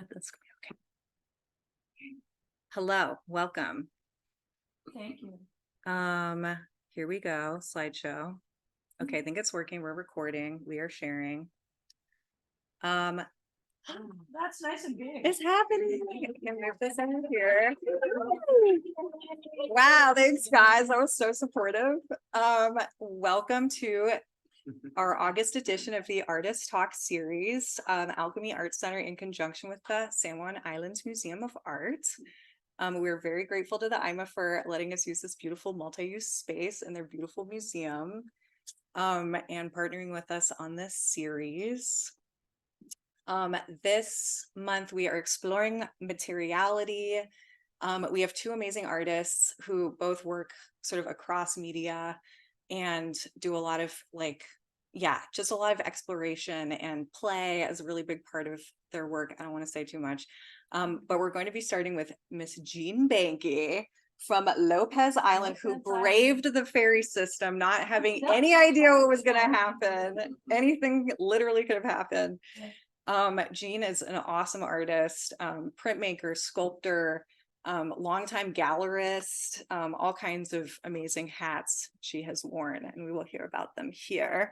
That's okay. Hello, welcome. Thank you. Here we go. Slideshow. Okay, I think it's working. We're recording. We are sharing. That's nice and big. It's happening. Can move this in here. Wow, thanks guys. That was so supportive. Welcome to our August edition of the Artist Talk series, Alchemy Art Center in conjunction with the San Juan Island Museum of Art. We're very grateful to the IMA for letting us use this beautiful multi-use space in their beautiful museum, and partnering with us on this series. This month we are exploring materiality. We have two amazing artists who both work sort of across media and do a lot of just a lot of exploration, and play as a really big part of their work. I don't want to say too much, but we're going to be starting with Miss Jean Behnke from Lopez Island, who braved the ferry system, not having any idea what was going to happen. Anything literally could have happened. Jean is an awesome artist, printmaker, sculptor, longtime gallerist, all kinds of amazing hats she has worn, and we will hear about them here.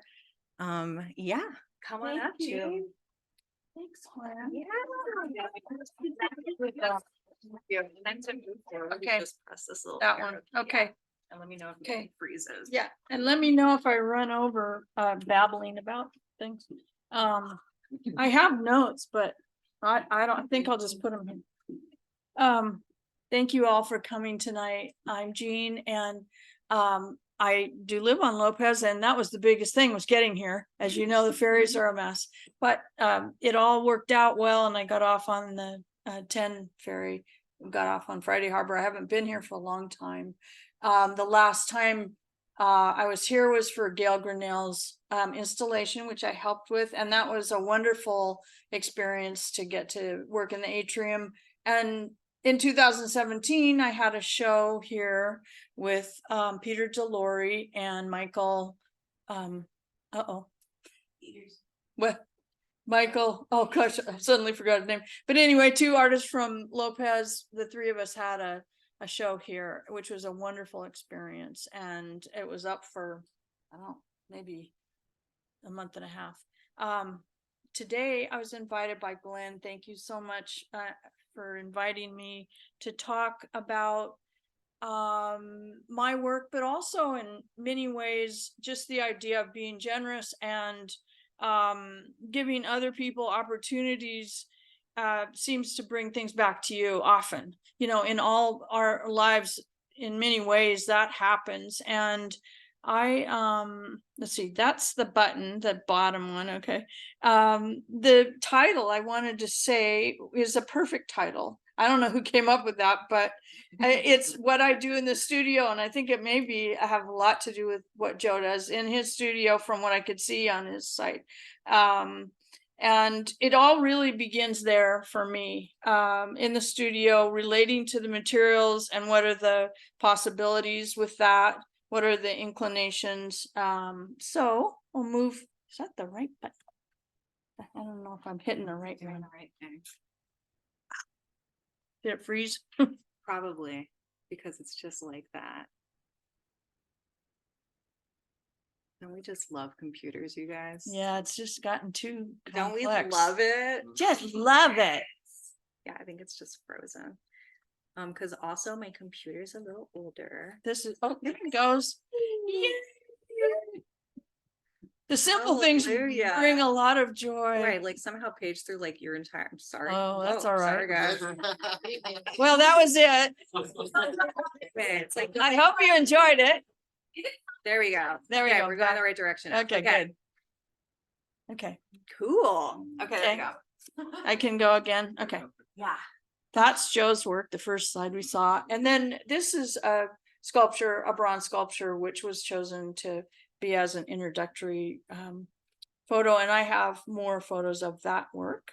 Yeah, come on up, Jean. Thanks, Juan. Yeah. Okay. Just press this little That one. Okay. And let me know if it freezes. Yeah. And let me know if I run over babbling about things. I have notes, but I don't think I'll just put them in. Thank you all for coming tonight. I'm Jean, and I do live on Lopez, and that was the biggest thing, was getting here. As you know, the ferries are a mess, but it all worked out well, and I got off on the 10 ferry, got off on Friday Harbor. I haven't been here for a long time. The last time I was here was for Gail Grinnell's installation, which I helped with, and that was a wonderful experience to get to work in the atrium. And in 2017, I had a show here with Peter DeLore and Michael. Michael, oh gosh, I suddenly forgot his name. But anyway, two artists from Lopez, the three of us had a show here, which was a wonderful experience. And it was up for, I don't know, maybe a month and a half. Today, I was invited by Glenn. Thank you so much for inviting me to talk about my work, but also in many ways, just the idea of being generous and giving other people opportunities seems to bring things back to you often. You know, in all our lives, in many ways that happens. And let's see, that's the button, the bottom one. Okay. The title I wanted to say is a perfect title. I don't know who came up with that, but it's what I do in the studio. And I think it may have a lot to do with what Joe does in his studio from what I could see on his site. And it all really begins there for me, in the studio, relating to the materials and what are the possibilities with that. What are the inclinations? So we'll move. Is that the right button? I don't know if I'm hitting the right one. Did it freeze? Probably, because it's just like that. Don't we just love computers, you guys? Yeah, it's just gotten too complex. Don't we love it? Just love it. Yeah, I think it's just frozen. Because also my computer's a little older. This is, oh, there it goes. The simple things bring a lot of joy. Right, like somehow page through like your entire, I'm sorry. Oh, that's all right. Sorry, guys. Well, that was it. Okay, it's like, I hope you enjoyed it. there we go. There we go. We're going the right direction. Okay, good. Okay. Cool. Okay, there we go. I can go again. Okay. Yeah. That's Joe's work, the first slide we saw. And then this is a sculpture, a bronze sculpture, which was chosen to be as an introductory photo. And I have more photos of that work.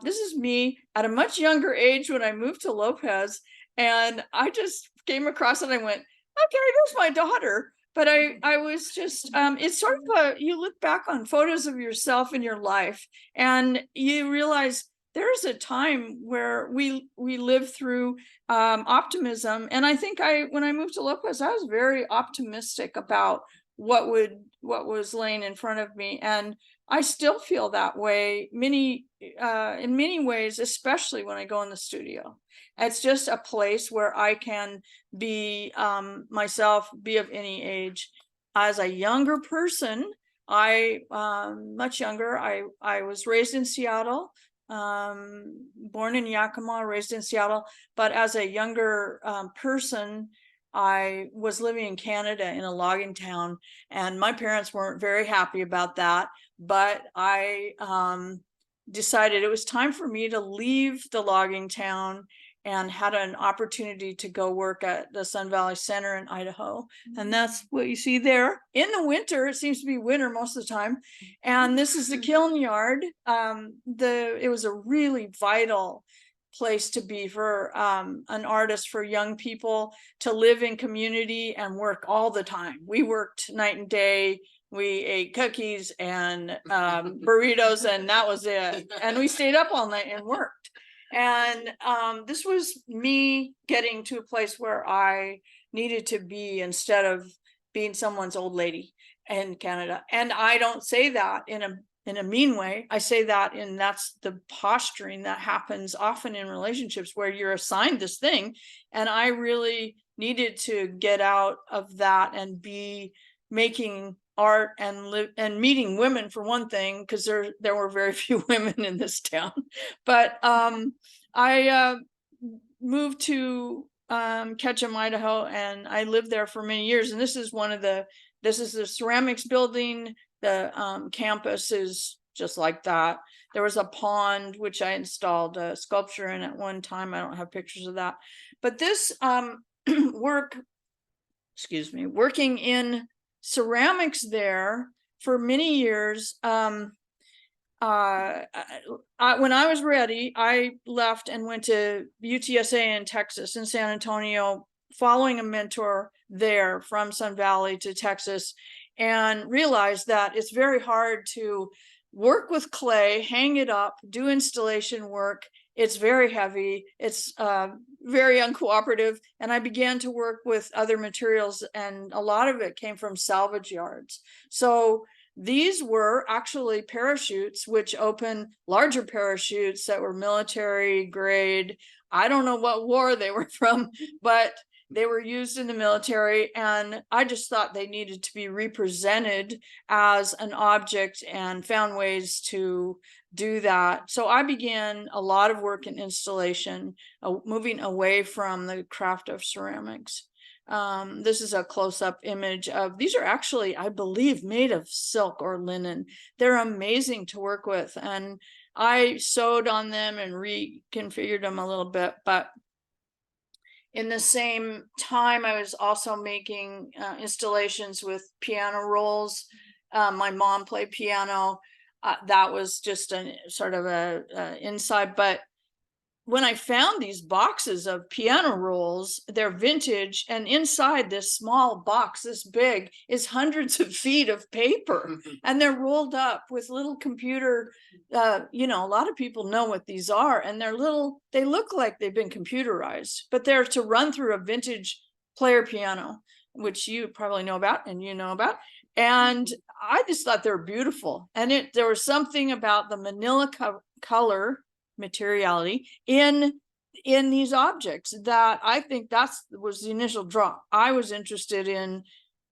This is me at a much younger age when I moved to Lopez. And I just came across it and I went, okay, there's my daughter. But I was just, it's sort of you look back on photos of yourself in your life and you realize there's a time where we live through optimism. And I think when I moved to Lopez, I was very optimistic about what was laying in front of me. And I still feel that way in many ways, especially when I go in the studio. It's just a place where I can be myself, be of any age. As a younger person, much younger, I was raised in Seattle, born in Yakima, raised in Seattle. But as a younger person, I was living in Canada in a logging town, and my parents weren't very happy about that. But I decided it was time for me to leave the logging town, and had an opportunity to go work at the Sun Valley Center in Idaho. And that's what you see there. In the winter, it seems to be winter most of the time. And this is the kiln yard. It was a really vital place to be for an artist, for young people to live in community and work all the time. We worked night and day. We ate cookies and burritos, and that was it. And we stayed up all night and worked. And this was me getting to a place where I needed to be, instead of being someone's old lady in Canada. And I don't say that in a mean way. I say that that's the posturing that happens often in relationships, where you're assigned this thing. And I really needed to get out of that and be making art and meeting women, for one thing, because there were very few women in this town. But I moved to Ketchum, Idaho, and I lived there for many years. And this is the ceramics building. The campus is just like that. There was a pond, which I installed a sculpture in at one time. I don't have pictures of that. But this working in ceramics there for many years. When I was ready, I left and went to UTSA in Texas, in San Antonio, following a mentor there from Sun Valley to Texas, and realized that it's very hard to work with clay, hang it up, do installation work. It's very heavy. It's very uncooperative. And I began to work with other materials, and a lot of it came from salvage yards. So these were actually parachutes, which open larger parachutes that were military grade. I don't know what war they were from, but they were used in the military. And I just thought they needed to be represented as an object, and found ways to do that. So I began a lot of work in installation, moving away from the craft of ceramics. This is a close-up image of, these are actually, I believe, made of silk or linen. They're amazing to work with. And I sewed on them and reconfigured them a little bit. But in the same time, I was also making installations with piano rolls. My mom played piano. That was just a sort of a inside. But when I found these boxes of piano rolls, they're vintage, and inside this small box this big is hundreds of feet of paper, and they're rolled up with little computer, a lot of people know what these are, and they look like they've been computerized, but they're to run through a vintage player piano, which you probably know about and you know about. And I just thought they were beautiful. And there was something about the manila color materiality in these objects that I think was the initial draw. I was interested in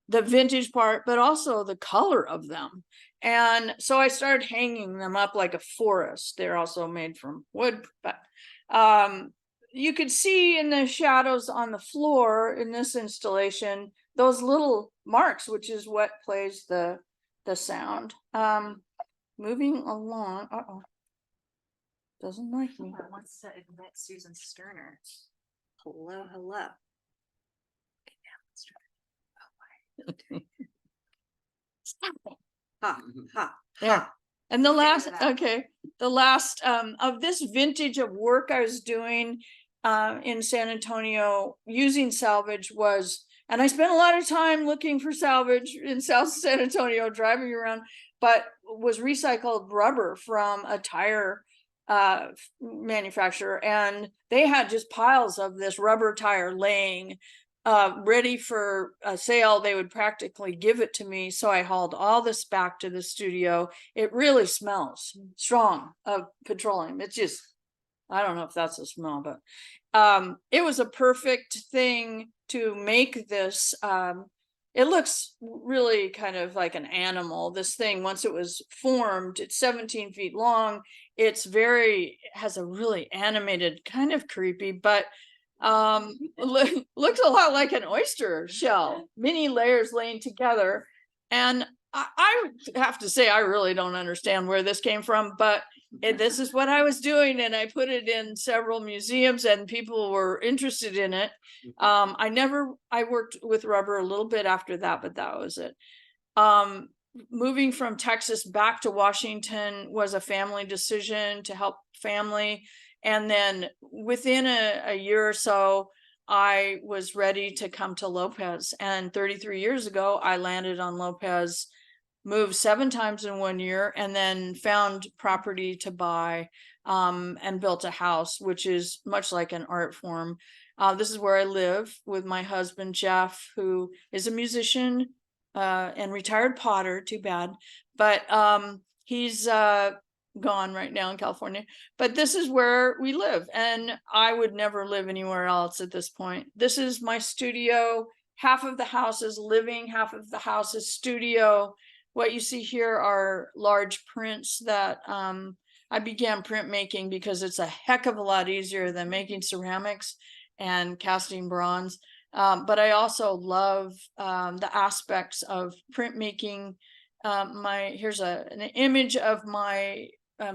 the vintage part, but also the color of them. And so I started hanging them up like a forest. They're also made from wood, but you could see in the shadows on the floor in this installation those little marks, which is what plays the sound. Moving along. Doesn't like me. I want to admit Susan Sterner. Hello. Okay, now let's try. Oh my. Stop it. Ha. Yeah. And the last of this vintage of work I was doing in San Antonio using salvage was, and I spent a lot of time looking for salvage in South San Antonio, driving around, but was recycled rubber from a tire manufacturer, and they had just piles of this rubber tire laying ready for a sale. They would practically give it to me, so I hauled all this back to the studio. It really smells strong of petroleum. It's just, I don't know if that's a smell, but it was a perfect thing to make this. It looks really kind of like an animal. This thing, once it was formed, it's 17 feet long. It's has a really animated, kind of creepy, but looks a lot like an oyster shell, many layers laying together. And I have to say, I really don't understand where this came from, but this is what I was doing, and I put it in several museums, and people were interested in it. I worked with rubber a little bit after that, but that was it. Moving from Texas back to Washington was a family decision to help family. And then within a year or so, I was ready to come to Lopez. And 33 years ago, I landed on Lopez, moved 7 times in 1 year, and then found property to buy, and built a house, which is much like an art form. This is where I live with my husband, Jeff, who is a musician and retired potter, too bad. But he's gone right now in California. But this is where we live, and I would never live anywhere else at this point. This is my studio. Half of the house is living, half of the house is studio. What you see here are large prints that I began printmaking because it's a heck of a lot easier than making ceramics and casting bronze. But I also love the aspects of printmaking. Here's an image of my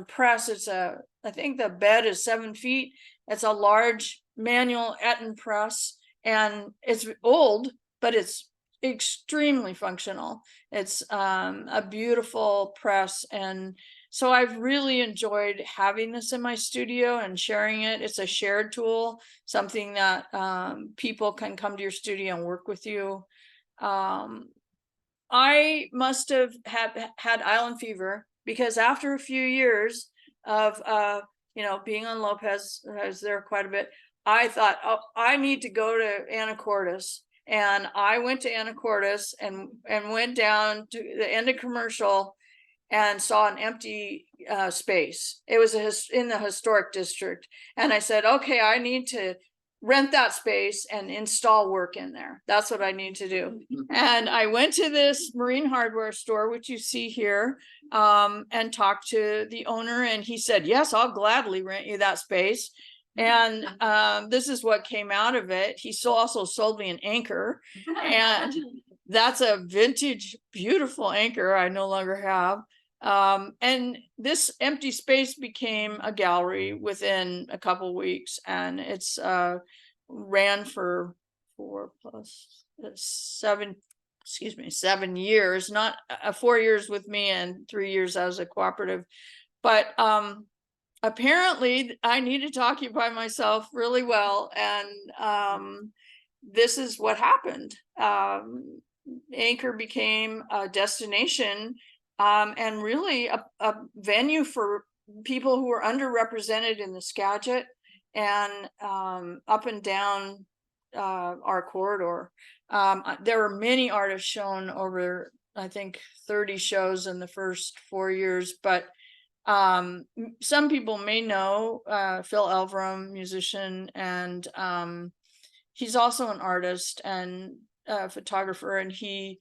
press. I think the bed is 7 feet. It's a large manual Etten press, and it's old, but it's extremely functional. It's a beautiful press, and so I've really enjoyed having this in my studio and sharing it. It's a shared tool, something that people can come to your studio and work with you. I must have had island fever, because after a few years of being on Lopez, I was there quite a bit. I thought, oh, I need to go to Anacortes. And I went to Anacortes and went down to the end of Commercial and saw an empty space. It was in the historic district. And I said, okay, I need to rent that space and install work in there. That's what I need to do. And I went to this marine hardware store, which you see here, and talked to the owner. And he said, yes, I'll gladly rent you that space. And this is what came out of it. He also sold me an anchor, and that's a vintage, beautiful anchor I no longer have. And this empty space became a gallery within a couple weeks, and it's ran for 7 years, not 4 years with me and 3 years as a cooperative. But apparently I needed to occupy myself really well, and this is what happened. Anchor became a destination, and really a venue for people who were underrepresented in the Skagit and up and down our corridor. There were many artists shown over, I think, 30 shows in the first 4 years, but some people may know Phil Elverum, musician, and he's also an artist and photographer, and he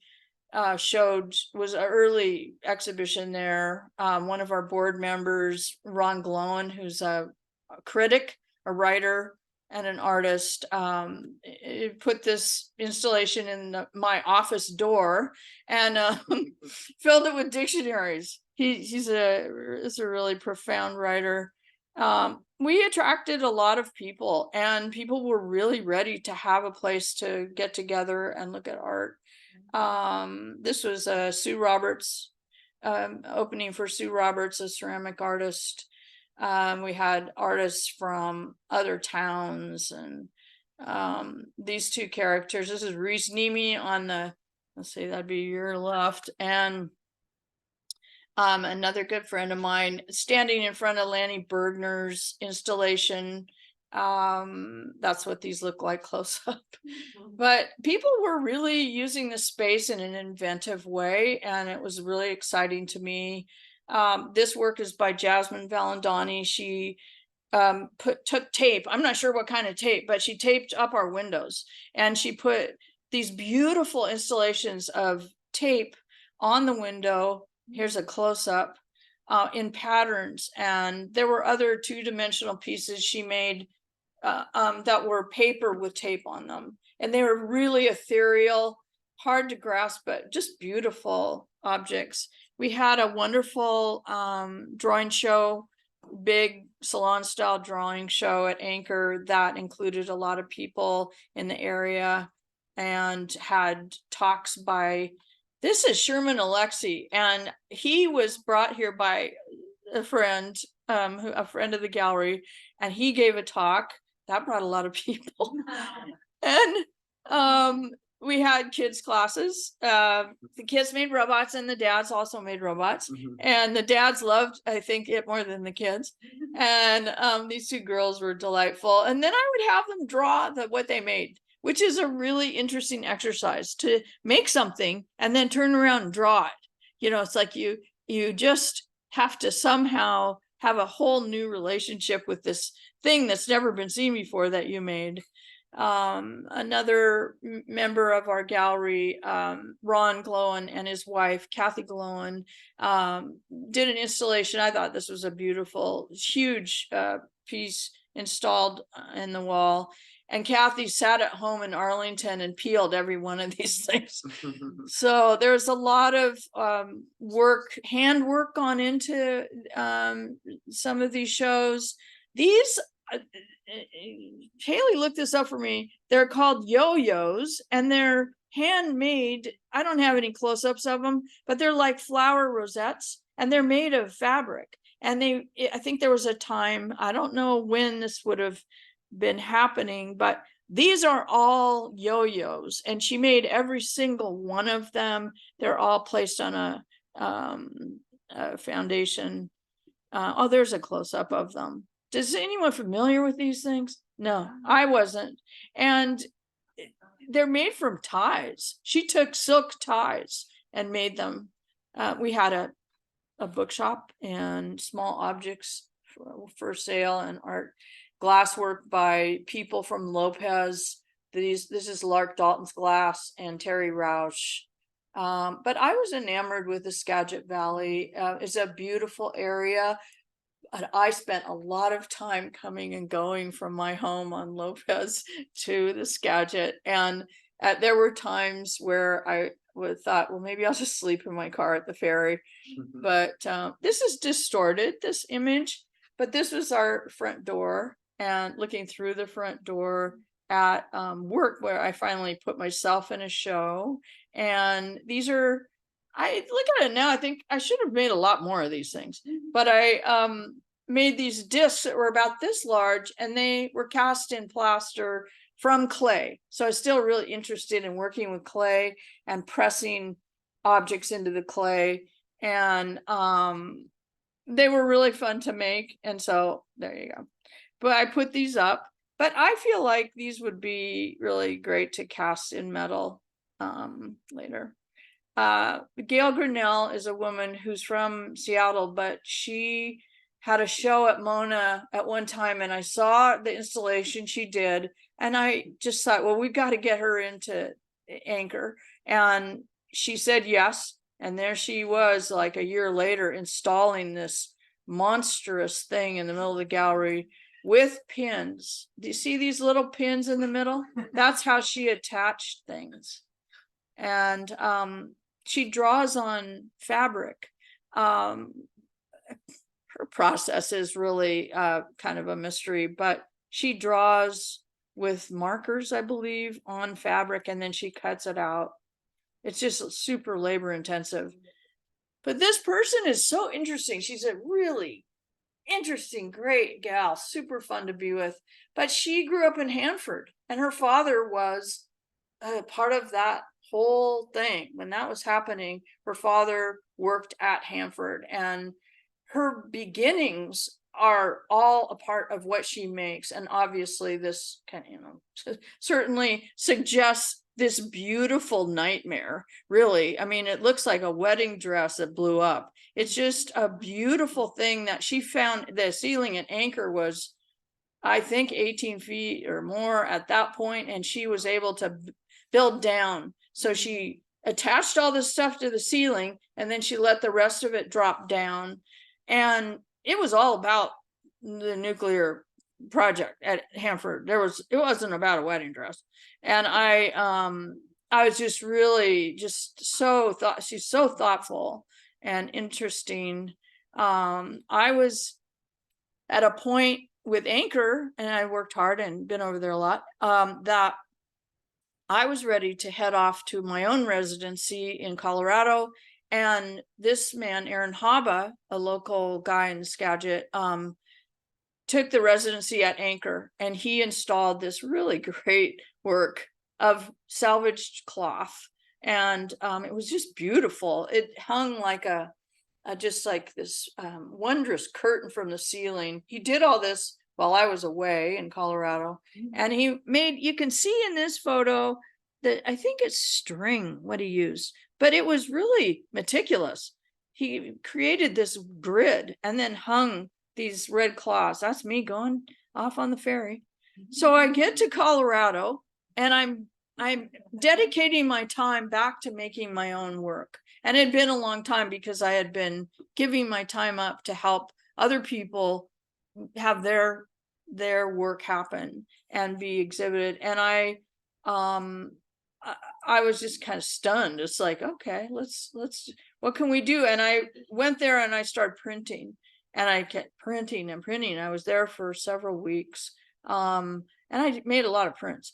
was an early exhibition there. One of our board members, Ron Glowen, who's a critic, a writer, and an artist, put this installation in my office door and filled it with dictionaries. He's a really profound writer. We attracted a lot of people, and people were really ready to have a place to get together and look at art. This was Sue Roberts, opening for Sue Roberts, a ceramic artist. We had artists from other towns, and these two characters. This is Reese Nemi on the, let's see, that'd be your left, and Another good friend of mine, standing in front of Lanny Bergner's installation. That's what these look like close up. But people were really using the space in an inventive way, and it was really exciting to me. This work is by Jasmine Valandani. She took tape. I'm not sure what kind of tape, but she taped up our windows, and she put these beautiful installations of tape on the window. Here's a close-up in patterns, and there were other two-dimensional pieces she made that were paper with tape on them, and they were really ethereal, hard to grasp, but just beautiful objects. We had a wonderful drawing show, big salon style drawing show at Anchor that included a lot of people in the area, and had talks by, this is Sherman Alexie, and he was brought here by a friend, a friend of the gallery, and he gave a talk that brought a lot of people. And we had kids classes. The kids made robots, and the dads also made robots. And the dads loved, I think, it more than the kids. And these two girls were delightful. And then I would have them draw what they made, which is a really interesting exercise, to make something and then turn around and draw it. You know, it's like you just have to somehow have a whole new relationship with this thing that's never been seen before that you made. Another member of our gallery, Ron Glowen, and his wife, Kathy Glowen, did an installation. I thought this was a beautiful, huge piece installed in the wall. And Kathy sat at home in Arlington and peeled every one of these things. So there's a lot of hand work gone into some of these shows. These, Haley looked this up for me. They're called yo-yos, and they're handmade. I don't have any close-ups of them, but they're like flower rosettes, and they're made of fabric. And I think there was a time, I don't know when this would have been happening, but these are all yo-yos, and she made every single one of them. They're all placed on a foundation. Oh, there's a close-up of them. Is anyone familiar with these things? No, I wasn't. And they're made from ties. She took silk ties and made them. We had a bookshop and small objects for sale and art. Glasswork by people from Lopez. This is Lark Dalton's glass and Terry Roush. But I was enamored with the Skagit Valley. It's a beautiful area. I spent a lot of time coming and going from my home on Lopez to the Skagit. And there were times where I thought, well, maybe I'll just sleep in my car at the ferry. But this is distorted, this image. But this was our front door. And looking through the front door at work where I finally put myself in a show. And these are, I look at it now, I think I should have made a lot more of these things. But I made these discs that were about this large, and they were cast in plaster from clay. So I was still really interested in working with clay and pressing objects into the clay. And they were really fun to make. And so there you go. But I put these up, but I feel like these would be really great to cast in metal later. Gail Grinnell is a woman who's from Seattle, but she had a show at Mona at one time, and I saw the installation she did, and I just thought, well, we've got to get her into Anchor. And she said yes, and there she was, like a year later, installing this monstrous thing in the middle of the gallery with pins. Do you see these little pins in the middle? That's how she attached things. And she draws on fabric. Her process is really kind of a mystery, but she draws with markers, I believe, on fabric, and then she cuts it out. It's just super labor intensive. But this person is so interesting. She's a really interesting, great gal, super fun to be with. But she grew up in Hanford, and her father was part of that whole thing, when that was happening, her father worked at Hanford, and her beginnings are all a part of what she makes. And obviously this kind of, certainly suggests this beautiful nightmare, really. I mean, it looks like a wedding dress that blew up. It's just a beautiful thing that she found. The ceiling at Anchor was, I think, 18 feet or more at that point, and she was able to build down. So she attached all this stuff to the ceiling, and then she let the rest of it drop down. And it was all about the nuclear project at Hanford. It wasn't about a wedding dress. And I was just really she's so thoughtful and interesting. I was at a point with Anchor, and I worked hard and been over there a lot, that I was ready to head off to my own residency in Colorado. And this man, Aaron Haba, a local guy in Skagit, took the residency at Anchor, and he installed this really great work of salvaged cloth. And it was just beautiful. It hung like just like this wondrous curtain from the ceiling. He did all this while I was away in Colorado. And you can see in this photo that I think it's string, what he used, but it was really meticulous. He created this grid and then hung these red cloths. That's me going off on the ferry. So I get to Colorado, and I'm dedicating my time back to making my own work. And it had been a long time, because I had been giving my time up to help other people have their work happen and be exhibited. And I was just kind of stunned. It's like, okay, let's what can we do? And I went there and I started printing, and I kept printing and printing. I was there for several weeks, and I made a lot of prints.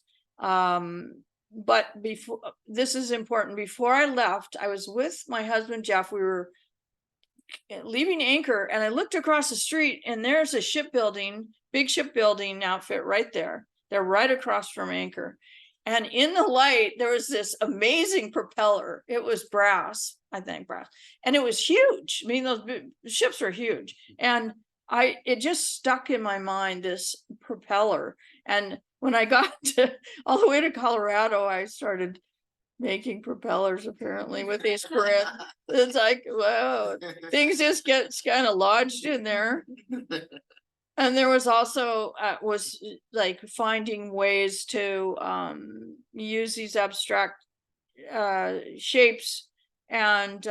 But this is important. Before I left, I was with my husband, Jeff. We were leaving Anchor, and I looked across the street, and there's a shipbuilding, big shipbuilding outfit right there. They're right across from Anchor. And in the light, there was this amazing propeller. It was brass, I think brass. And it was huge. I mean, those ships were huge. And it just stuck in my mind, this propeller. And when I got all the way to Colorado, I started making propellers, apparently, with these prints. It's like, wow, things just get kind of lodged in there. And there was also was like finding ways to use these abstract shapes. And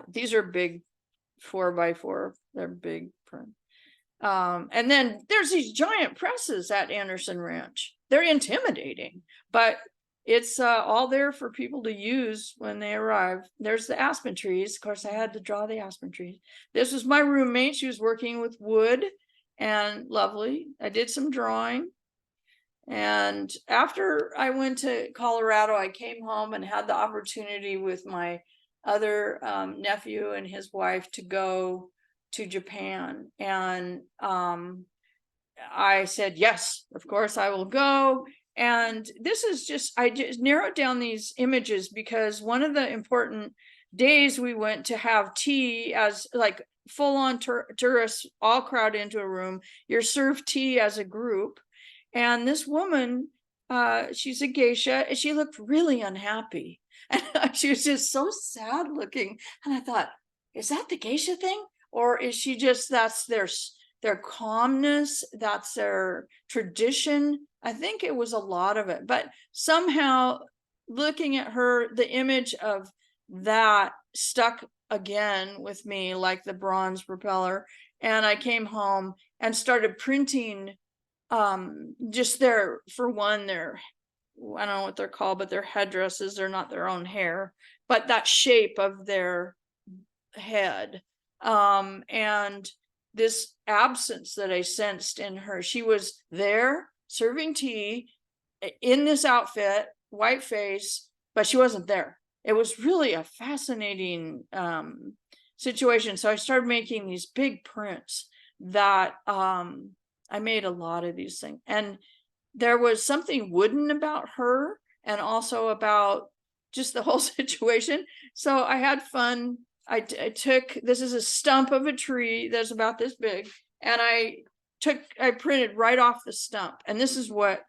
these are big 4x4. They're big print. And then there's these giant presses at Anderson Ranch. They're intimidating, but it's all there for people to use when they arrive. There's the aspen trees. Of course, I had to draw the aspen trees. This was my roommate. She was working with wood, and lovely. I did some drawing. And after I went to Colorado, I came home and had the opportunity with my other nephew and his wife to go to Japan. And I said, yes, of course I will go. And this is I just narrowed down these images because one of the important days we went to have tea, as like full-on tourists all crowd into a room. You're served tea as a group. And this woman, she's a geisha, and she looked really unhappy. And she was just so sad looking. And I thought, is that the geisha thing? Or is she just, that's their calmness, that's their tradition? I think it was a lot of it. But somehow looking at her, the image of that stuck again with me like the bronze propeller. And I came home and started printing just their, for one, their, I don't know what they're called, but their headdresses. They're not their own hair, but that shape of their head. And this absence that I sensed in her. She was there serving tea in this outfit, white face, but she wasn't there. It was really a fascinating situation. So I started making these big prints that I made a lot of these things. And there was something wooden about her and also about just the whole situation. So I had fun. I took, this is a stump of a tree that's about this big, and I printed right off the stump. And this is what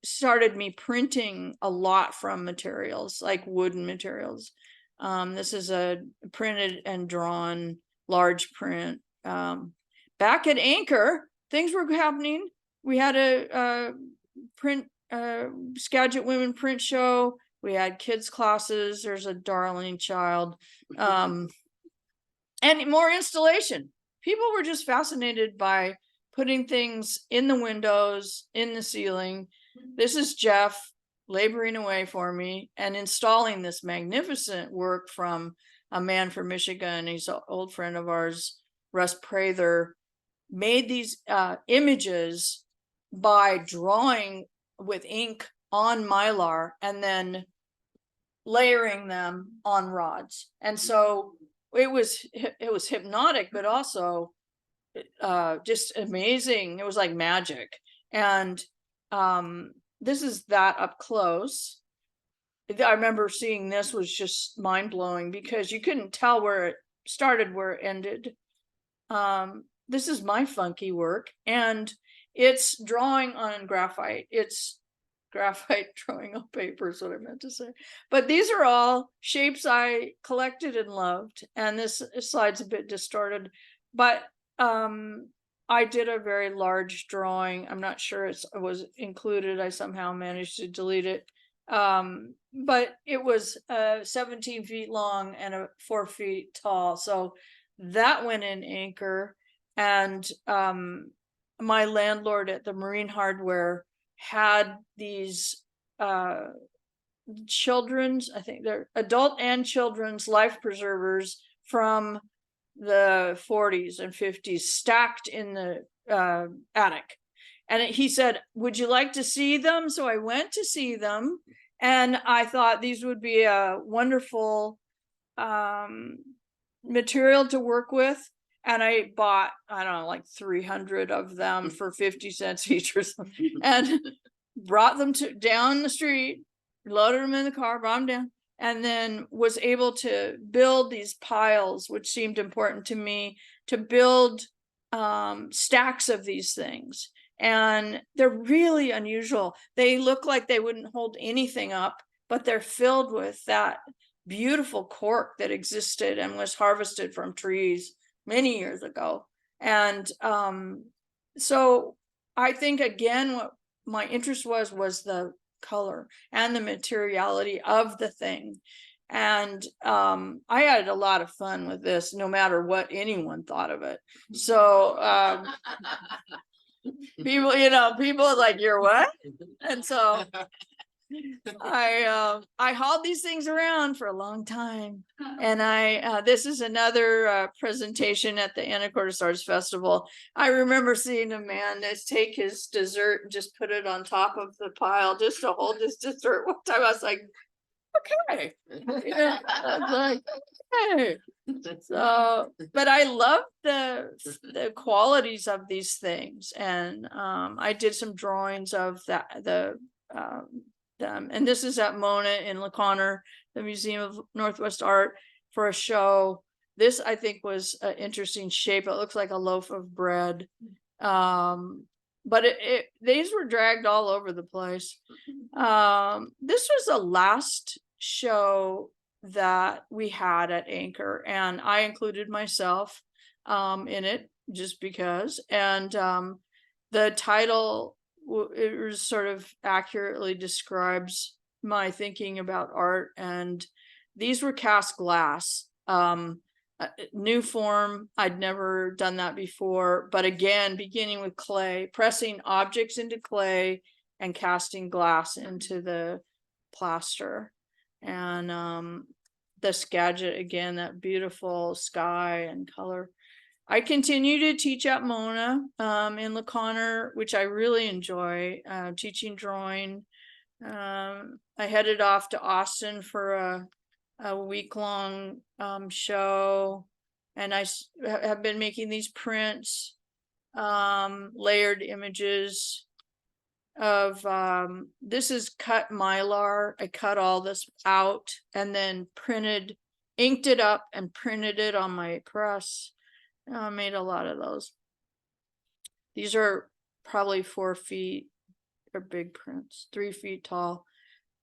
started me printing a lot from materials, like wooden materials. This is a printed and drawn large print. Back at Anchor, things were happening. We had a print Skagit Women print show. We had kids classes. There's a darling child, and more installation. People were just fascinated by putting things in the windows, in the ceiling. This is Jeff laboring away for me and installing this magnificent work from a man from Michigan. He's an old friend of ours, Russ Prather, made these images by drawing with ink on Mylar and then layering them on rods. And so it was hypnotic, but also just amazing. It was like magic. And this is that up close. I remember seeing this was just mind-blowing because you couldn't tell where it started, where it ended. This is my funky work, and it's drawing on graphite. It's graphite drawing on paper is what I meant to say. But these are all shapes I collected and loved. And this slide's a bit distorted, but I did a very large drawing. I'm not sure it was included. I somehow managed to delete it. But it was 17 feet long and 4 feet tall. So that went in Anchor. And my landlord at the Marine Hardware had these children's, I think they're adult and children's life preservers from the 40s and 50s stacked in the attic. And he said, would you like to see them? So I went to see them, and I thought these would be a wonderful material to work with. And I bought, I don't know, like 300 of them for 50 cents each or something, and brought them down the street, loaded them in the car, brought them down, and then was able to build these piles, which seemed important to me, to build stacks of these things. And they're really unusual. They look like they wouldn't hold anything up, but they're filled with that beautiful cork that existed and was harvested from trees many years ago. And so I think, again, what my interest was the color and the materiality of the thing. And I had a lot of fun with this, no matter what anyone thought of it. So people are like, you're what? And so I hauled these things around for a long time. And this is another presentation at the Anacortes Stars Festival. I remember seeing a man take his dessert and just put it on top of the pile just to hold his dessert. One time I was like, okay. I was like, hey. So, but I love the qualities of these things. And I did some drawings of and this is at Mona in La Conner, the Museum of Northwest Art, for a show. This, I think, was an interesting shape. It looks like a loaf of bread. But these were dragged all over the place. This was the last show that we had at Anchor, and I included myself in it just because. And the title, it sort of accurately describes my thinking about art. And these were cast glass, new form. I'd never done that before, but again, beginning with clay, pressing objects into clay and casting glass into the plaster. And the Skagit, again, that beautiful sky and color. I continue to teach at Mona in La Conner, which I really enjoy, teaching drawing. I headed off to Austin for a week-long show, and I have been making these prints, layered images. of this is cut mylar. I cut all this out and then inked it up and printed it on my press. I made a lot of those. These are probably 4 feet. They're big prints, 3 feet tall.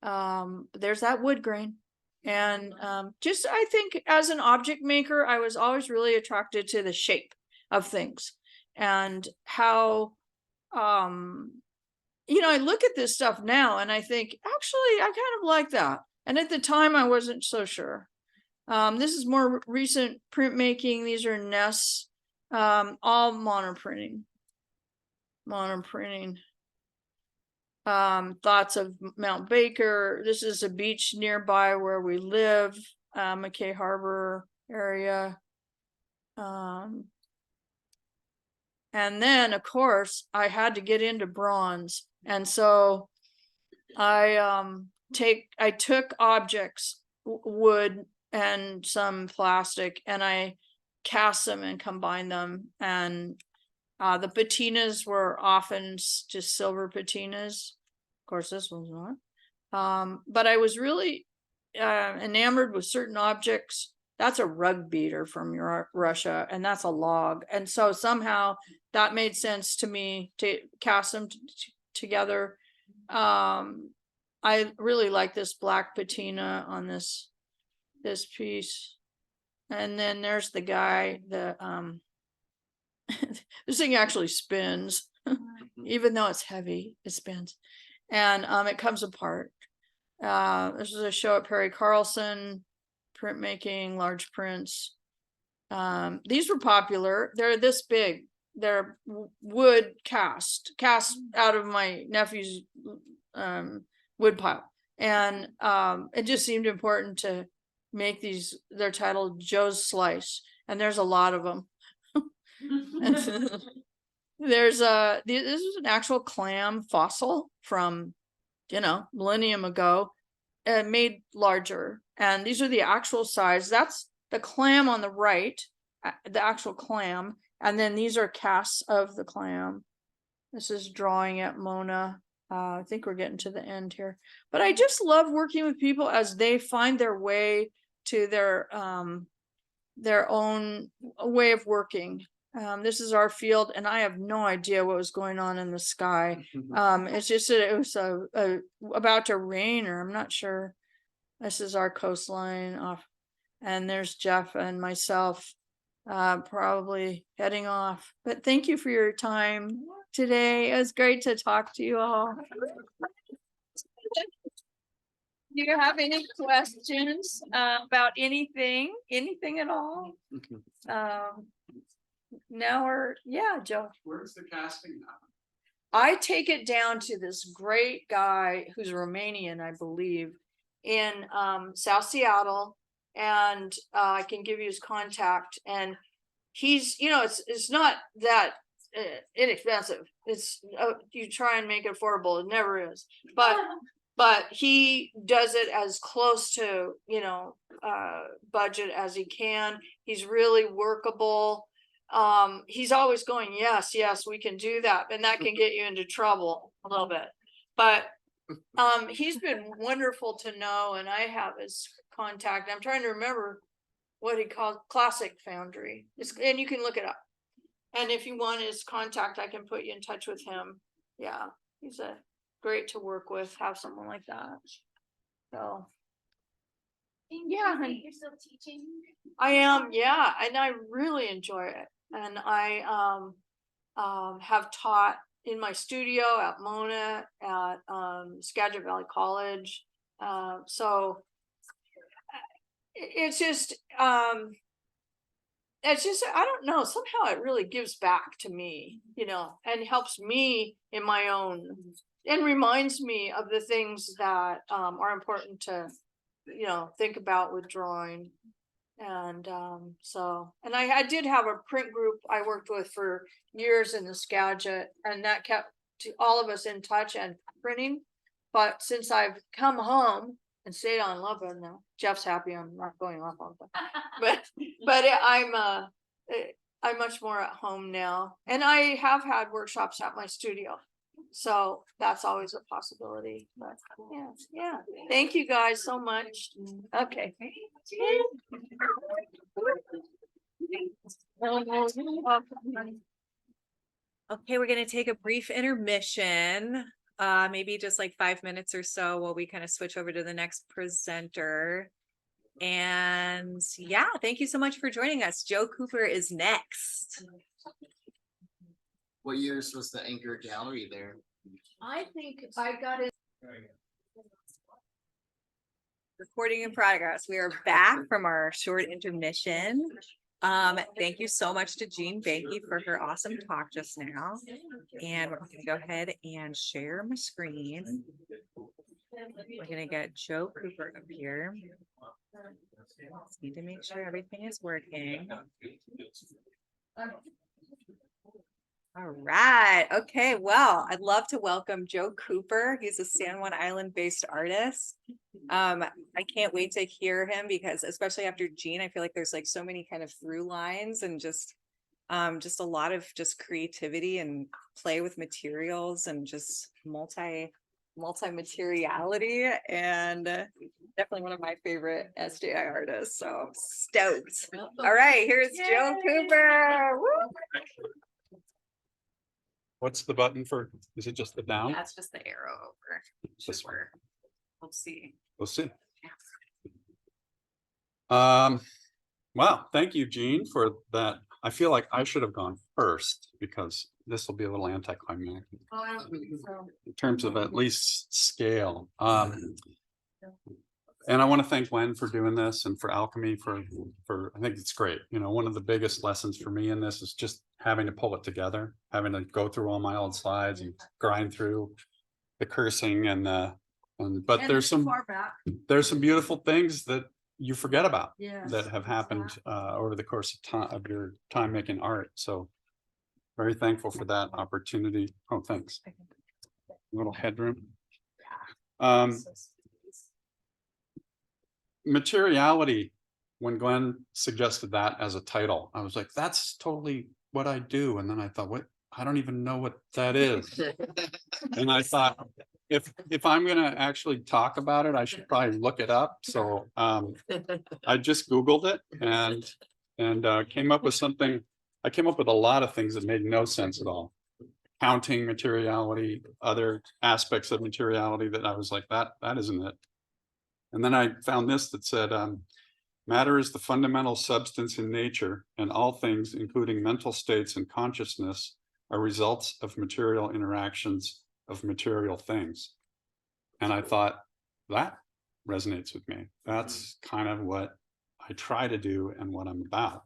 There's that wood grain. And just I think as an object maker, I was always really attracted to the shape of things and how I look at this stuff now and I think, actually, I kind of like that. And at the time, I wasn't so sure. This is more recent printmaking. These are nests, all monoprinting. Thoughts of Mount Baker. This is a beach nearby where we live, McKay Harbor area. And then, of course, I had to get into bronze. And so I took objects, wood and some plastic, and I cast them and combined them. And the patinas were often just silver patinas. Of course, this one's not. But I was really enamored with certain objects. That's a rug beater from Russia, and that's a log. And so somehow that made sense to me to cast them together. I really like this black patina on this piece. And then there's the guy that this thing actually spins. Even though it's heavy, it spins. And it comes apart. This is a show at Perry Carlson, printmaking, large prints. These were popular. They're this big. They're wood cast out of my nephew's wood pile. And it just seemed important to make these. They're titled Joe's Slice, and there's a lot of them. There's this is an actual clam fossil from millennium ago, made larger, and these are the actual size. That's the clam on the right, the actual clam, and then these are casts of the clam. This is drawing at Mona. I think we're getting to the end here, but I just love working with people as they find their way to their own way of working. This is our field, and I have no idea what was going on in the sky. It's just that it was about to rain, or I'm not sure. This is our coastline off, and there's Jeff and myself probably heading off. But thank you for your time today. It was great to talk to you all. Do you have any questions about anything at all? Now Joe. Where's the casting now? I take it down to this great guy who's Romanian, I believe, in South Seattle, and I can give you his contact. And he's, it's not that inexpensive. It's you try and make it affordable. It never is, but he does it as close to budget as he can. He's really workable. He's always going, yes, we can do that. And that can get you into trouble a little bit. But he's been wonderful to know, and I have his contact. I'm trying to remember what he called Classic Foundry. And you can look it up. And if you want his contact, I can put you in touch with him. Yeah, he's great to work with, have someone like that. So yeah, you're still teaching. I am, yeah, and I really enjoy it. And I have taught in my studio at Mona, at Skagit Valley College. So it's just I don't know, somehow it really gives back to me, and helps me in my own, and reminds me of the things that are important to think about with drawing. And and I did have a print group I worked with for years in the Skagit, and that kept all of us in touch and printing. But since I've come home and stayed on Lopez now, Jeff's happy I'm not going off on that. but I'm much more at home now, and I have had workshops at my studio. So that's always a possibility, but yeah. Thank you guys so much. Okay. Okay, we're gonna take a brief intermission, maybe just like 5 minutes or so while we kind of switch over to the next presenter. And yeah, thank you so much for joining us. Joe Cooper is next. What years was the Anchor Gallery there? I think I got it. Recording in progress. We are back from our short intermission. Thank you so much to Jean Behnke for her awesome talk just now. And we're gonna go ahead and share my screen. We're gonna get Joe Cooper up here. Just need to make sure everything is working. All right. Okay. Well, I'd love to welcome Joe Cooper. He's a San Juan Island based artist. I can't wait to hear him because especially after Jean, I feel like there's like so many kind of through lines and just a lot of just creativity and play with materials and just multi-materiality, and definitely one of my favorite SJI artists. So stoked. All right, here's Joe Cooper. Woo! What's the button for? Is it just the down? That's just the arrow over. This one. We'll see. We'll see. Wow, thank you, Jean, for that. I feel like I should have gone first because this will be a little anticlimactic in terms of at least scale. And I want to thank Wen for doing this and for Alchemy for I think it's great. You know, one of the biggest lessons for me in this is just having to pull it together, having to go through all my old slides and grind through the cursing but there's some beautiful things that you forget about that have happened over the course of your time making art. So very thankful for that opportunity. Oh, thanks. A little headroom. Materiality, when Glenn suggested that as a title, I was like, that's totally what I do. And then I thought, what? I don't even know what that is. And I thought, if I'm gonna actually talk about it, I should probably look it up. So I just Googled it and came up with something. I came up with a lot of things that made no sense at all. Counting materiality, other aspects of materiality that I was like, that isn't it. And then I found this that said, matter is the fundamental substance in nature, and all things, including mental states and consciousness, are results of material interactions of material things. And I thought, that resonates with me. That's kind of what I try to do and what I'm about.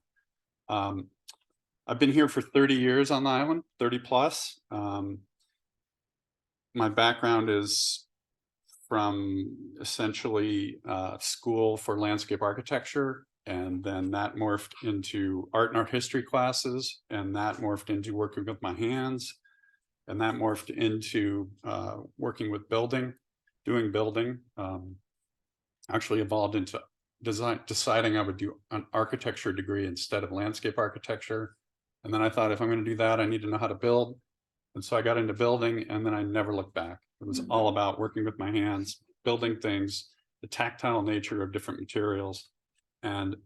I've been here for 30 years on the island, 30 plus. My background is from essentially school for landscape architecture, and then that morphed into art and art history classes, and that morphed into working with my hands, and that morphed into working with doing building. Actually evolved into deciding I would do an architecture degree instead of landscape architecture. And then I thought, if I'm going to do that, I need to know how to build. And so I got into building, and then I never looked back. It was all about working with my hands, building things, the tactile nature of different materials. And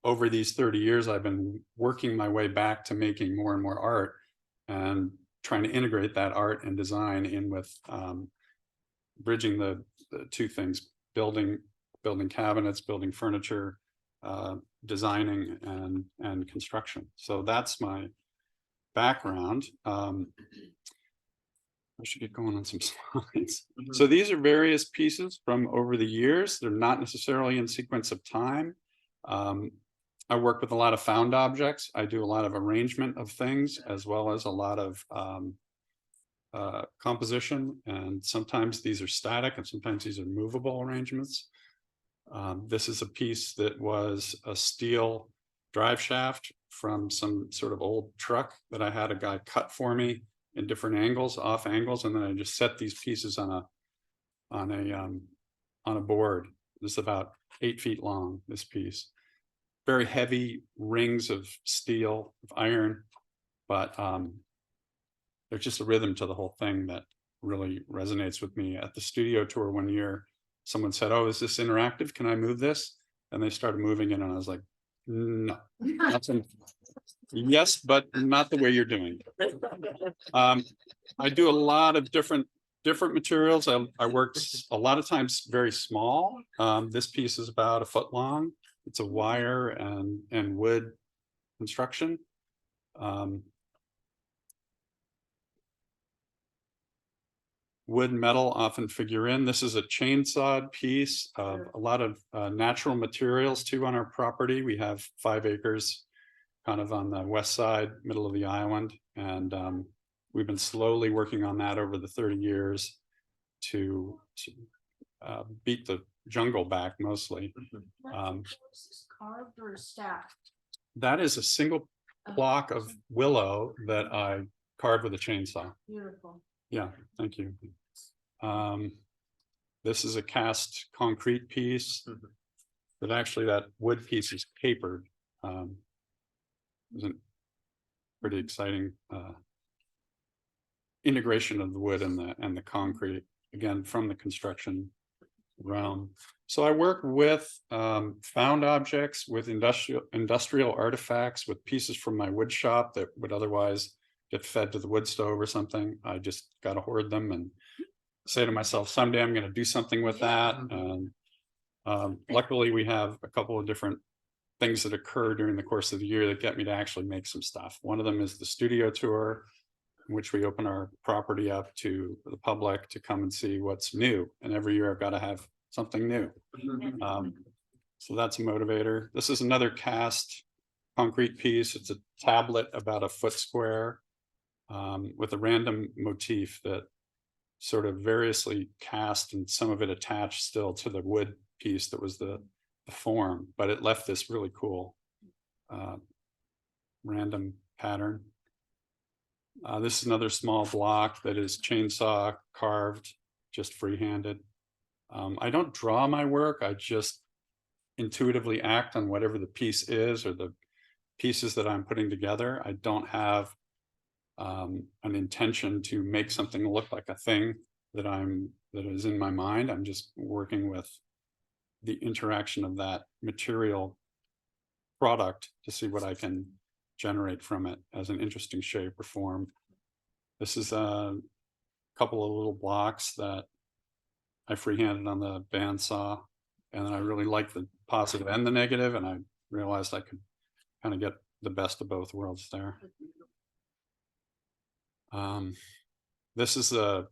over these 30 years, I've been working my way back to making more and more art and trying to integrate that art and design in with bridging the two things, building cabinets, building furniture, designing and construction. So that's my background. I should get going on some slides. So these are various pieces from over the years. They're not necessarily in sequence of time. I work with a lot of found objects. I do a lot of arrangement of things, as well as a lot of composition. And sometimes these are static and sometimes these are movable arrangements. This is a piece that was a steel drive shaft from some sort of old truck that I had a guy cut for me in different angles, off angles, and then I just set these pieces on a board. This is about 8 feet long, this piece. Very heavy rings of steel, of iron, but there's just a rhythm to the whole thing that really resonates with me. At the studio tour one year, someone said, "Oh, is this interactive? Can I move this?" And they started moving it, and I was like, "No, nothing." Yes, but not the way you're doing it. I do a lot of different materials. I worked a lot of times very small. This piece is about 1 foot long. It's a wire and wood construction. Wood and metal often figure in. This is a chainsawed piece of a lot of natural materials too on our property. We have 5 acres kind of on the west side, middle of the island. And we've been slowly working on that over the 30 years to beat the jungle back mostly. Carved or stacked? That is a single block of willow that I carved with a chainsaw. Beautiful. Yeah, thank you. This is a cast concrete piece, but actually that wood piece is papered. Isn't pretty exciting integration of the wood and the concrete, again from the construction realm. So I work with found objects, with industrial artifacts, with pieces from my wood shop that would otherwise get fed to the wood stove or something. I just got to hoard them and say to myself, someday I'm going to do something with that. And luckily we have a couple of different things that occur during the course of the year that get me to actually make some stuff. One of them is the studio tour, in which we open our property up to the public to come and see what's new. And every year I've got to have something new. So that's a motivator. This is another cast concrete piece. It's a tablet about 1 foot square with a random motif that sort of variously cast, and some of it attached still to the wood piece that was the form, but it left this really cool random pattern. This is another small block that is chainsaw carved, just freehanded. I don't draw my work. I just intuitively act on whatever the piece is or the pieces that I'm putting together. I don't have an intention to make something look like a thing that is in my mind. I'm just working with the interaction of that material product to see what I can generate from it as an interesting shape or form. This is a couple of little blocks that I freehanded on the bandsaw, and then I really liked the positive and the negative, and I realized I could kind of get the best of both worlds there. This is the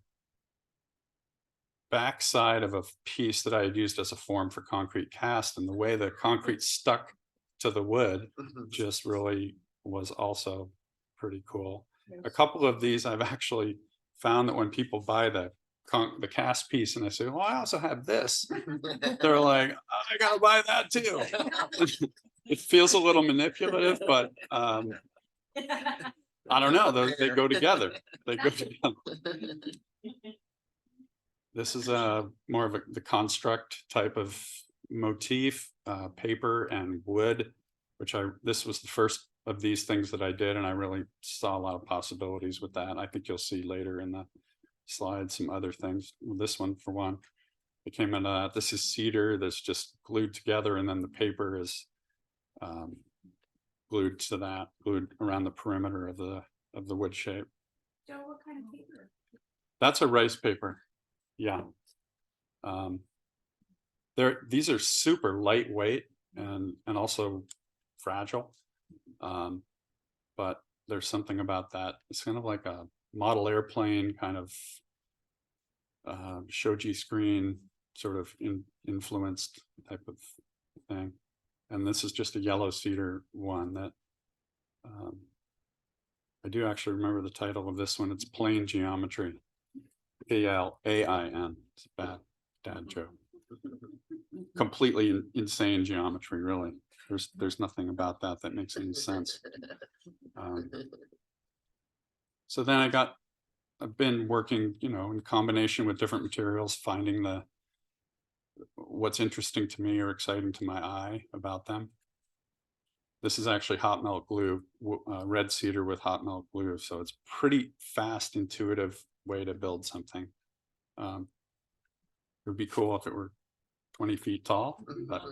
backside of a piece that I had used as a form for concrete cast, and the way the concrete stuck to the wood just really was also pretty cool. A couple of these I've actually found that when people buy the cast piece and I say, well, I also have this, they're like, I gotta buy that too. It feels a little manipulative, but I don't know, they go together. They go together. This is more of the construct type of motif, paper and wood, which this was the first of these things that I did, and I really saw a lot of possibilities with that. I think you'll see later in the slides some other things. This one, for one, it came in. This is cedar that's just glued together, and then the paper is glued to that, glued around the perimeter of the wood shape. Joe, what kind of paper? That's a rice paper. Yeah. These are super lightweight and also fragile. But there's something about that. It's kind of like a model airplane kind of shoji screen sort of influenced type of thing. And this is just a yellow cedar one that I do actually remember the title of this one. It's Plane Geometry. Plain. It's a bad dad joke. Completely insane geometry, really. There's nothing about that makes any sense. So then I've been working, in combination with different materials, finding what's interesting to me or exciting to my eye about them. This is actually hot melt glue, red cedar with hot melt glue. So it's pretty fast, intuitive way to build something. It would be cool if it were 20 feet tall, but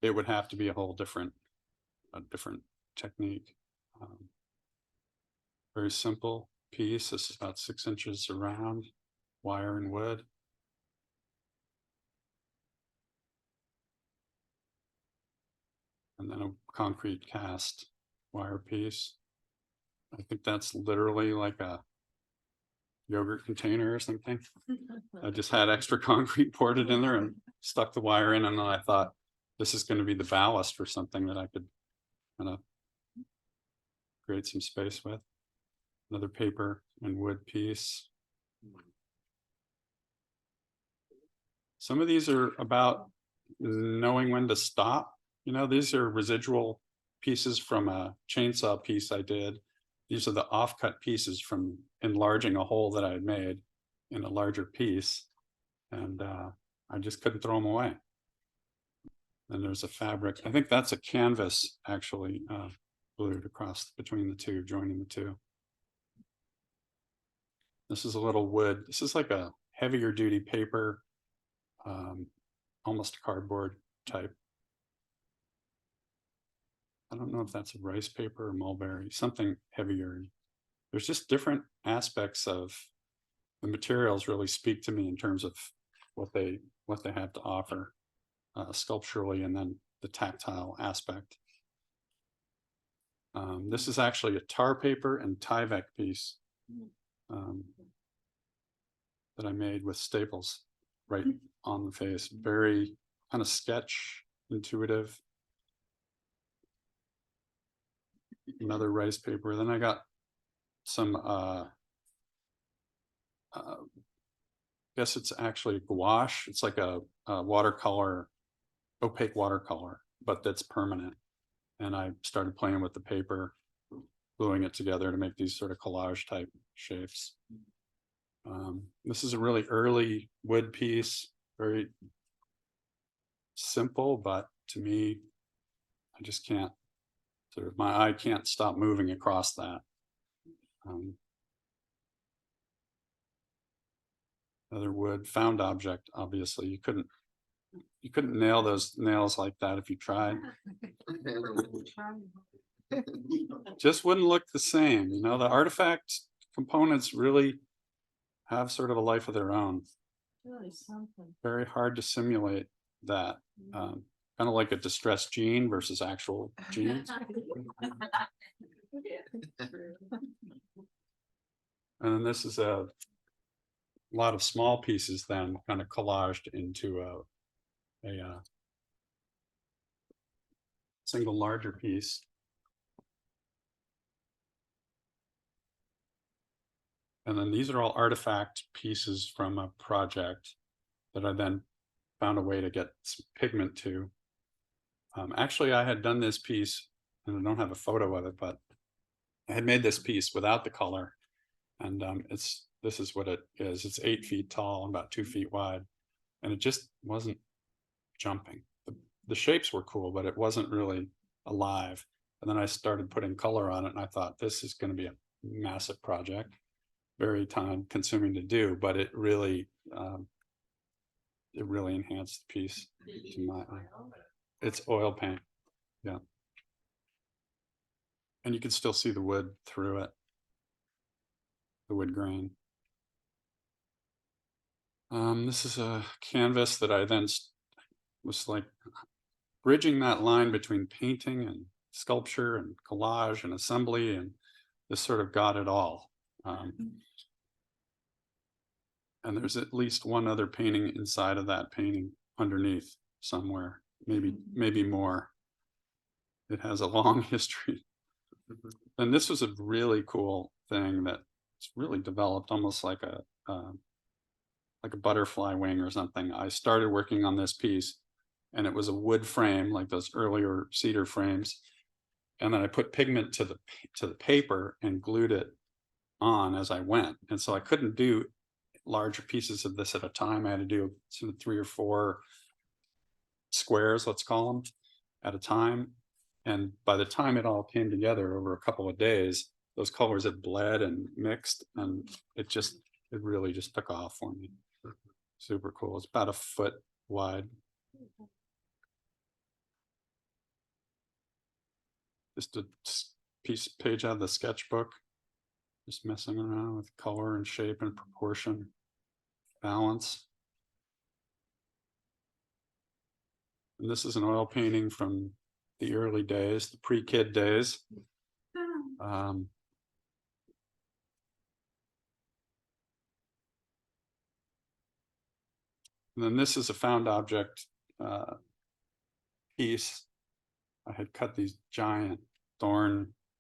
it would have to be a different technique. Very simple piece. This is about 6 inches around, wire and wood. And then a concrete cast wire piece. I think that's literally like a yogurt container or something. I just had extra concrete poured it in there and stuck the wire in, and then I thought this is going to be the ballast for something that I could kind of create some space with. Another paper and wood piece. Some of these are about knowing when to stop. You know, these are residual pieces from a chainsaw piece I did. These are the offcut pieces from enlarging a hole that I had made in a larger piece. And I just couldn't throw them away. And there's a fabric. I think that's a canvas actually glued across between the two, joining the two. This is a little wood. This is like a heavier duty paper, almost cardboard type. I don't know if that's a rice paper or mulberry, something heavier. There's just different aspects of the materials really speak to me in terms of what they have to offer sculpturally, and then the tactile aspect. This is actually a tar paper and Tyvek piece that I made with staples right on the face. Very kind of sketch, intuitive. Another rice paper. Then I got some guess it's actually gouache. It's like a watercolor, opaque watercolor, but that's permanent. And I started playing with the paper, gluing it together to make these sort of collage type shapes. This is a really early wood piece, very simple, but to me, I just can't, sort of, my eye can't stop moving across that. Another wood found object. Obviously, you couldn't nail those nails like that if you tried. Just wouldn't look the same. You know, the artifact components really have sort of a life of their own. Very hard to simulate that. Kind of like a distressed gene versus actual genes. And then this is a lot of small pieces then kind of collaged into a single larger piece. And then these are all artifact pieces from a project that I then found a way to get some pigment to. Actually, I had done this piece, and I don't have a photo of it, but I had made this piece without the color. And this is what it is. It's 8 feet tall and about 2 feet wide. And it just wasn't jumping. The shapes were cool, but it wasn't really alive. And then I started putting color on it, and I thought this is going to be a massive project, very time consuming to do, but it really enhanced the piece to my eye. It's oil paint. Yeah. And you can still see the wood through it, the wood grain. This is a canvas that I then was like bridging that line between painting and sculpture and collage and assembly, and this sort of got it all. And there's at least one other painting inside of that painting underneath somewhere, maybe more. It has a long history. And this was a really cool thing that's really developed almost like a butterfly wing or something. I started working on this piece, and it was a wood frame, like those earlier cedar frames. And then I put pigment to the paper and glued it on as I went. And so I couldn't do larger pieces of this at a time. I had to do sort of 3 or 4 squares, let's call them, at a time. And by the time it all came together over a couple of days, those colors had bled and mixed, and it just it really just took off for me. Super cool. It's about a foot wide. Just a page out of the sketchbook. Just messing around with color and shape and proportion, balance. And this is an oil painting from the early days, the pre-kid days. And then this is a found object piece. I had cut these giant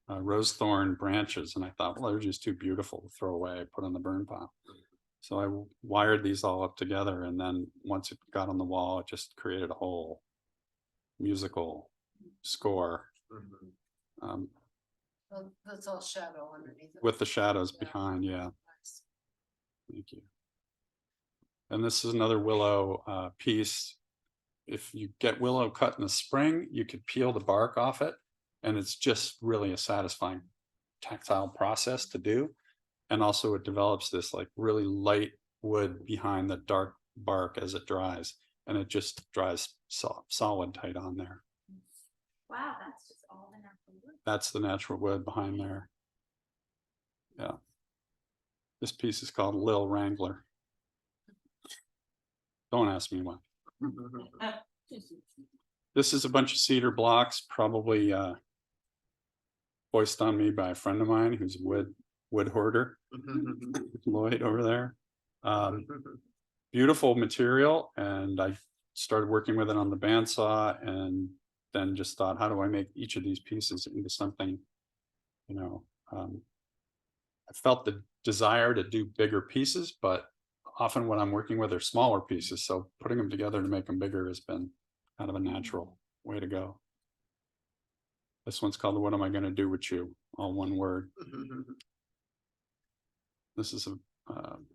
rose thorn branches, and I thought, well, they're just too beautiful to throw away, put on the burn pile. So I wired these all up together, and then once it got on the wall, it just created a whole musical score. That's all shadow underneath it. With the shadows behind, yeah. Nice. Thank you. And this is another willow piece. If you get willow cut in the spring, you could peel the bark off it, and it's just really a satisfying tactile process to do. And also it develops this like really light wood behind the dark bark as it dries, and it just dries solid tight on there. Wow, that's just all the natural wood. That's the natural wood behind there. Yeah. This piece is called Lil Wrangler. Don't ask me why. This is a bunch of cedar blocks, probably foisted on me by a friend of mine who's a wood hoarder, Lloyd over there. Beautiful material, and I started working with it on the bandsaw, and then just thought, how do I make each of these pieces into something, you know, I felt the desire to do bigger pieces, but often what I'm working with are smaller pieces. So putting them together to make them bigger has been kind of a natural way to go. This one's called What Am I Going to Do With You? All one word. This is a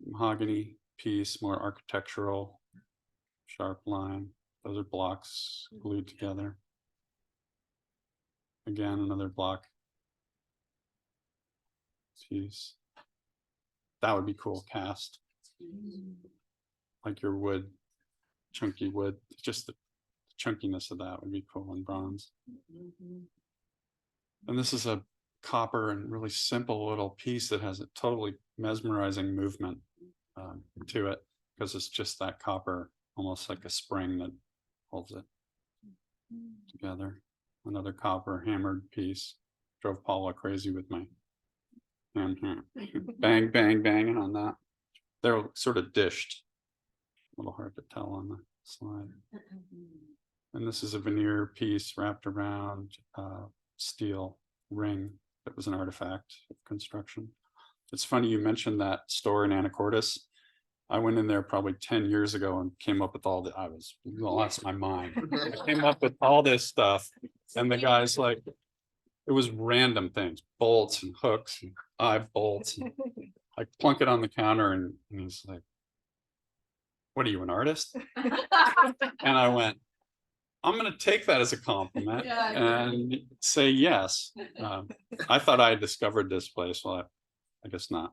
mahogany piece, more architectural, sharp line. Those are blocks glued together. Again, another block piece. That would be cool, cast. Like your wood, chunky wood. Just the chunkiness of that would be cool in bronze. And this is a copper and really simple little piece that has a totally mesmerizing movement to it, because it's just that copper, almost like a spring that holds it together. Another copper hammered piece. Drove Paula crazy with my hand here. Bang, bang, bang on that. They're sort of dished. A little hard to tell on the slide. And this is a veneer piece wrapped around steel ring that was an artifact of construction. It's funny you mentioned that store in Anacortes. I went in there probably 10 years ago and came up with all the, I lost my mind. I came up with all this stuff, and the guy's like, it was random things, bolts and hooks and eye bolts. And I plunk it on the counter, and he's like, what are you, an artist? And I went, I'm going to take that as a compliment and say yes. I thought I had discovered this place. Well, I guess not.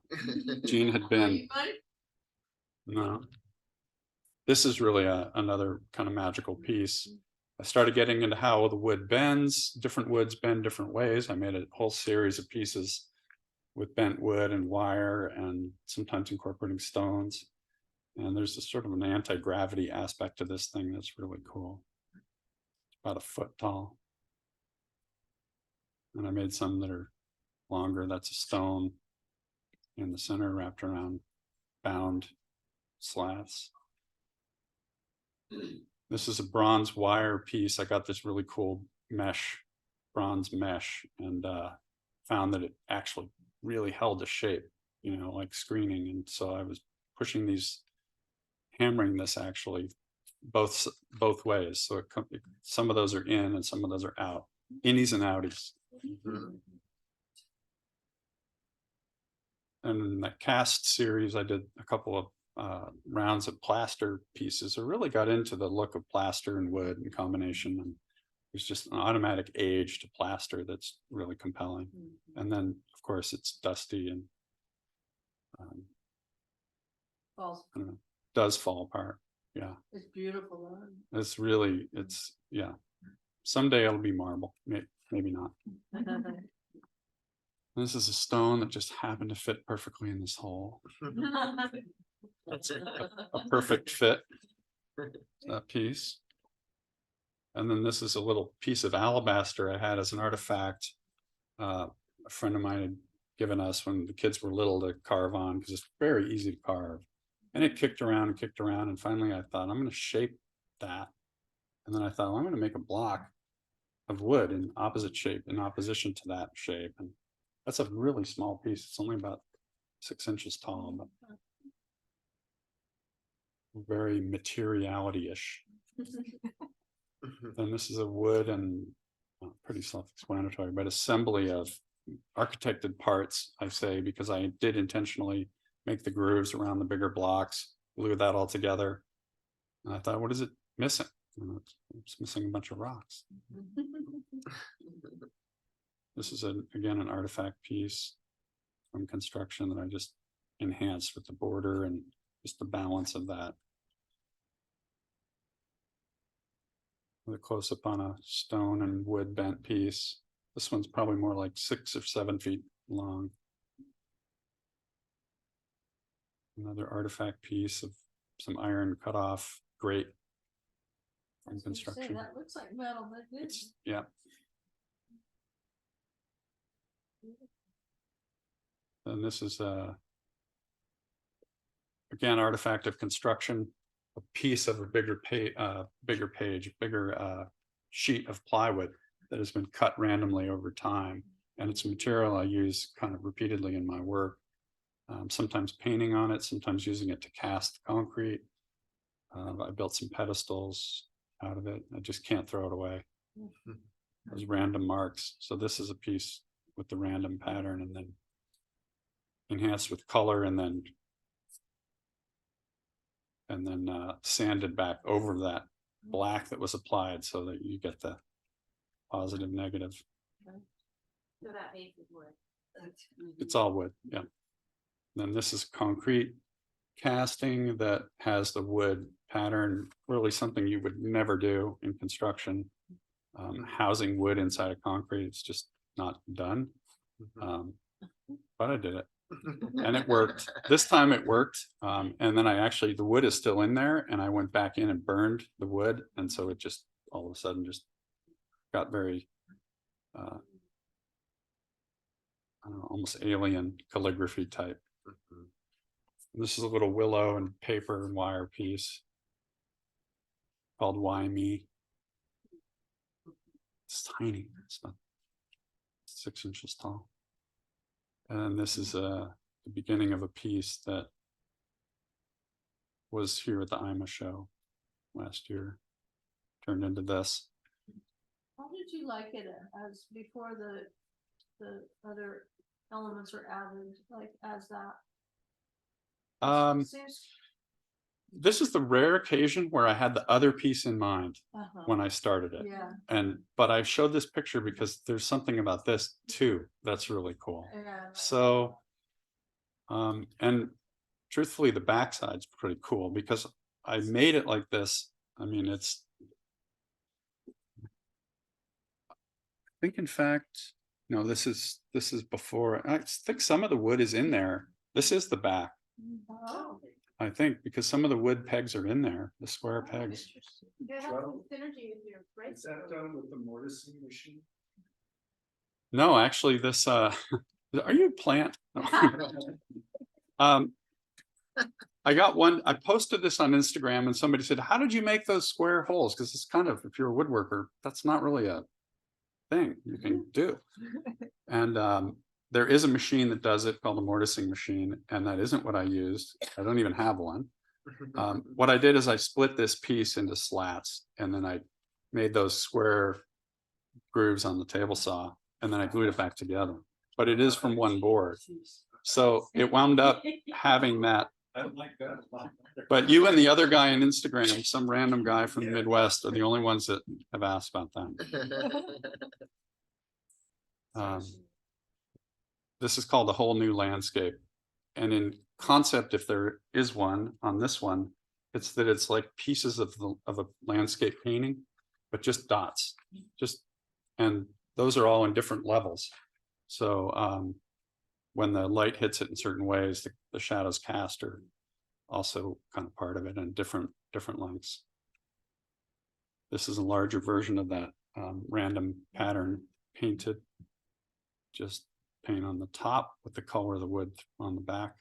Jean had been. No. This is really another kind of magical piece. I started getting into how the wood bends. Different woods bend different ways. I made a whole series of pieces with bent wood and wire, and sometimes incorporating stones. And there's a sort of an anti-gravity aspect to this thing that's really cool. It's about a foot tall. And I made some that are longer. That's a stone in the center wrapped around bound slats. This is a bronze wire piece. I got this really cool bronze mesh, and found that it actually really held the shape, you know, like screening. And so I was pushing these, hammering this actually both ways. So some of those are in and some of those are out, innies and outies. And in that cast series, I did a couple of rounds of plaster pieces. I really got into the look of plaster and wood in combination, and there's just an automatic age to plaster that's really compelling. And then of course it's dusty and falls. does fall apart. Yeah, It's beautiful. Huh? it's really, it's, yeah. Someday it'll be marble, maybe not. This is a stone that just happened to fit perfectly in this hole. A perfect fit, that piece. And then this is a little piece of alabaster I had as an artifact. A friend of mine had given us when the kids were little to carve on, because it's very easy to carve. And it kicked around and kicked around. And finally I thought, I'm going to shape that. And then I thought, well, I'm going to make a block of wood in opposite shape, in opposition to that shape. And that's a really small piece. It's only about 6 inches tall, but very materiality-ish. And this is a wood and pretty self-explanatory, but assembly of architected parts, I say, because I did intentionally make the grooves around the bigger blocks, glue that all together. And I thought, what is it missing? It's missing a bunch of rocks. This is again an artifact piece from construction that I just enhanced with the border and just the balance of that. With a close up on a stone and wood bent piece. This one's probably more like 6 or 7 feet long. Another artifact piece of some iron cut off grate from construction. That looks like metal, but it is. Yeah. And this is again, artifact of construction, a piece of a bigger sheet of plywood that has been cut randomly over time. And it's a material I use kind of repeatedly in my work. Sometimes painting on it, sometimes using it to cast concrete. I built some pedestals out of it. I just can't throw it away. Those random marks. So this is a piece with the random pattern and then enhanced with color and then sanded back over that black that was applied so that you get the positive negative. So that made it wood. It's all wood, yeah. Then this is concrete casting that has the wood pattern, really something you would never do in construction. Housing wood inside of concrete, it's just not done. But I did it. And it worked. This time it worked. And then the wood is still in there and I went back in and burned the wood. And so it just all of a sudden just got very, I don't know, almost alien calligraphy type. This is a little willow and paper and wire piece called Why Me. It's tiny. It's not 6 inches tall. And this is the beginning of a piece that was here at the IMA show last year. Turned into this. How did you like it as before the other elements are added, like as that? Seems- This is the rare occasion where I had the other piece in mind when I started it. Yeah. But I showed this picture because there's something about this too that's really cool. Yeah. So, and truthfully, the backside's pretty cool because I made it like this. I mean, I think in fact, no, this is before. I think some of the wood is in there. This is the back, Oh. I think, because some of the wood pegs are in there, the square pegs. You have some synergy with your right. Is that done with the mortising machine? No, actually, this are you a plant? I got one. I posted this on Instagram and somebody said, how did you make those square holes? Because it's kind of, if you're a woodworker, that's not really a thing you can do. And there is a machine that does it called a mortising machine, and that isn't what I used. I don't even have one. What I did is I split this piece into slats, and then I made those square grooves on the table saw, and then I glued it back together. But it is from one board. So it wound up having that. I like that a lot. But you and the other guy on Instagram, some random guy from the Midwest, are the only ones that have asked about that. This is called The Whole New Landscape. And in concept, if there is one on this one, it's that it's like pieces of a landscape painting, but just dots, and those are all in different levels. So when the light hits it in certain ways, the shadows cast are also kind of part of it, and different lengths. This is a larger version of that random pattern painted. Just paint on the top with the color of the wood on the back,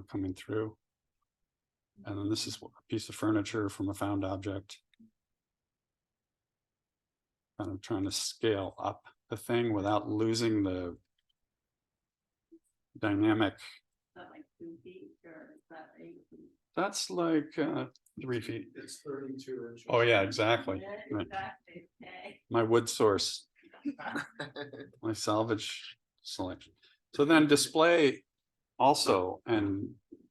coming through. And then this is a piece of furniture from a found object. Kind of trying to scale up the thing without losing the dynamic. Is that like 2 feet or is that 8 feet? That's like 3 feet. It's 32 inches. Oh yeah, exactly. Yeah, Right. exactly. Okay. My wood source, my salvage selection. So then display also, and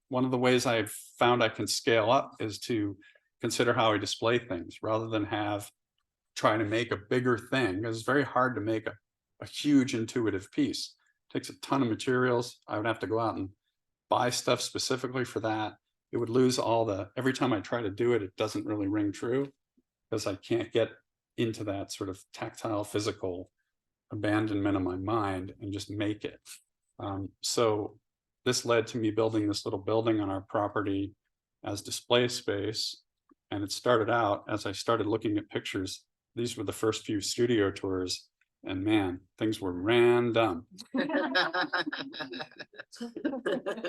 one of the ways I've found I can scale up is to consider how I display things rather than trying to make a bigger thing. It's very hard to make a huge intuitive piece. It takes a ton of materials. I would have to go out and buy stuff specifically for that. It would lose every time I try to do it, it doesn't really ring true because I can't get into that sort of tactile, physical abandonment of my mind and just make it. So this led to me building this little building on our property as display space. And it started out as I started looking at pictures. These were the first few studio tours, and man, things were random.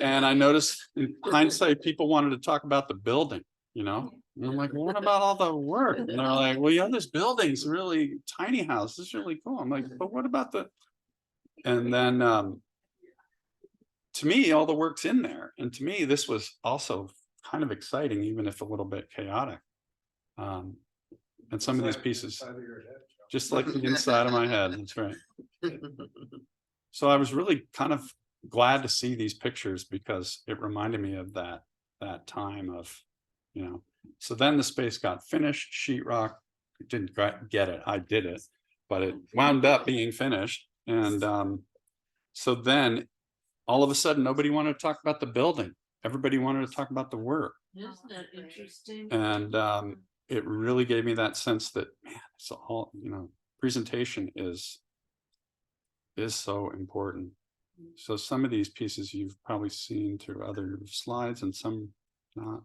And I noticed in hindsight, people wanted to talk about the building, And I'm like, well, what about all the work? And they're like, well, yeah, this building's really tiny house. It's really cool. I'm like, but what about and then to me, all the work's in there. And to me, this was also kind of exciting, even if a little bit chaotic. And some of these pieces, just like the inside of my head. That's right. So I was really kind of glad to see these pictures because it reminded me of that time of, so then the space got finished, sheetrock. Didn't get it, I did it, but it wound up being finished. And so then all of a sudden, nobody wanted to talk about the building. Everybody wanted to talk about the work. Isn't that interesting? And it really gave me that sense that, man, it's all, presentation is so important. So some of these pieces you've probably seen through other slides and some not,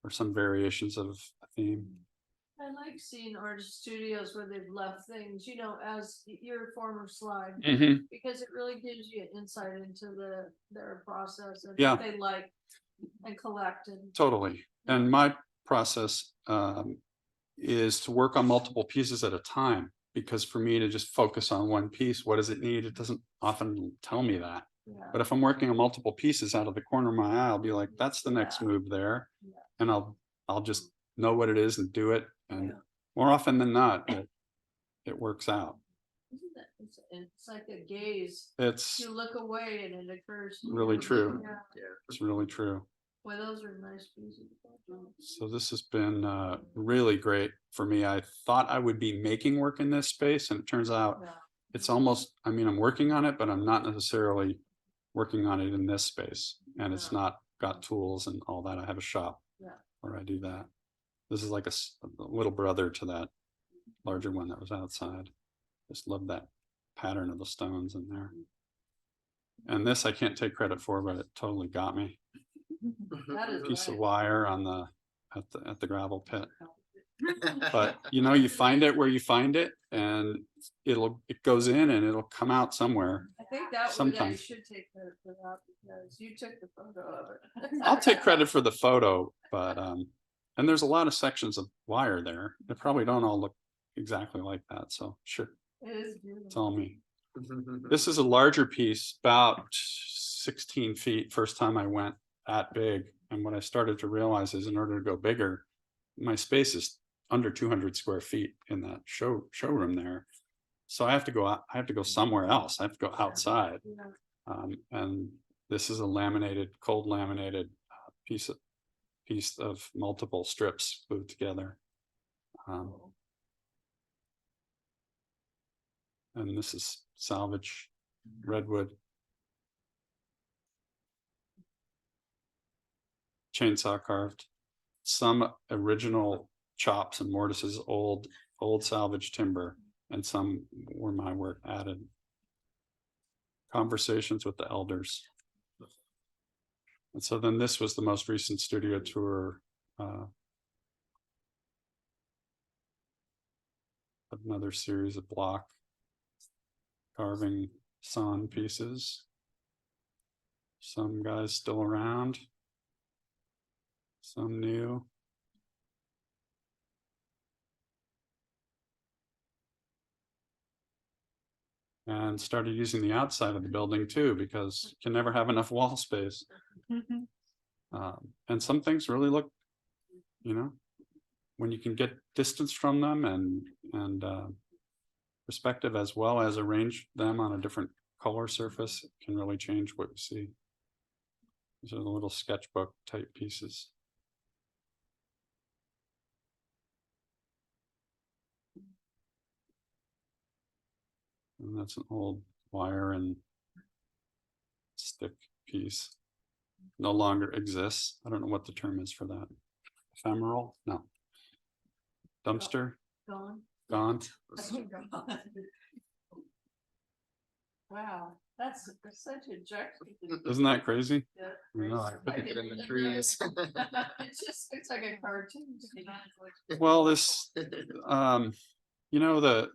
or some variations of a theme. I like seeing artist studios where they've left things, as your former slide, Mhm. because it really gives you insight into their process and Yeah. what they like and collect and. Totally. And my process is to work on multiple pieces at a time, because for me to just focus on one piece, what does it need? It doesn't often tell me that. Yeah. But if I'm working on multiple pieces out of the corner of my eye, I'll be like, that's the next move there. Yeah. And I'll just know what it is and do it. And Yeah. more often than not, it works out. Isn't that, it's like a gaze. It's You look away and it occurs. to really you. true. Yeah. It's really true. Well, those are nice pieces. So this has been really great for me. I thought I would be making work in this space, and it turns out Yeah. it's almost, I'm working on it, but I'm not necessarily working on it in this space. And it's Yeah. not got tools and all that. I have a shop Yeah. where I do that. This is like a little brother to that larger one that was outside. Just love that pattern of the stones in there. And this I can't take credit for, but it totally got me. That is Piece of right. wire on at the gravel pit. But you find it where you find it, and it goes in and it'll come out somewhere. I think that you Sometime. should take credit for that because you took the photo of it. I'll take credit for the photo, but and there's a lot of sections of wire there. They probably don't all look exactly like that. So sure, It is it's beautiful. all me. This is a larger piece, about 16 feet. First time I went that big. And what I started to realize is in order to go bigger, my space is under 200 square feet in that showroom there. So I have to go out, I have to go somewhere else. I have to go outside. Yeah. And this is a cold laminated piece of multiple strips glued together. And this is salvage redwood. chainsaw carved. Some original chops and mortises, old salvage timber, and some were my work added. Conversations with the elders. And so then this was the most recent studio tour. Another series of block carving sawn pieces. Some guys still around. Some new. And started using the outside of the building too, because you can never have enough wall space. And some things really look, you know, when you can get distance from them and perspective, as well as arrange them on a different color surface, it can really change what you see. These are the little sketchbook type pieces. And that's an old wire and stick piece. No longer exists. I don't know what the term is for that. Ephemeral? No. Dumpster? Gone. Gone? Wow, that's such a jerk. Isn't that crazy? Yeah. No, I Put it in the trees. It's like a cartoon. Well, this, you know,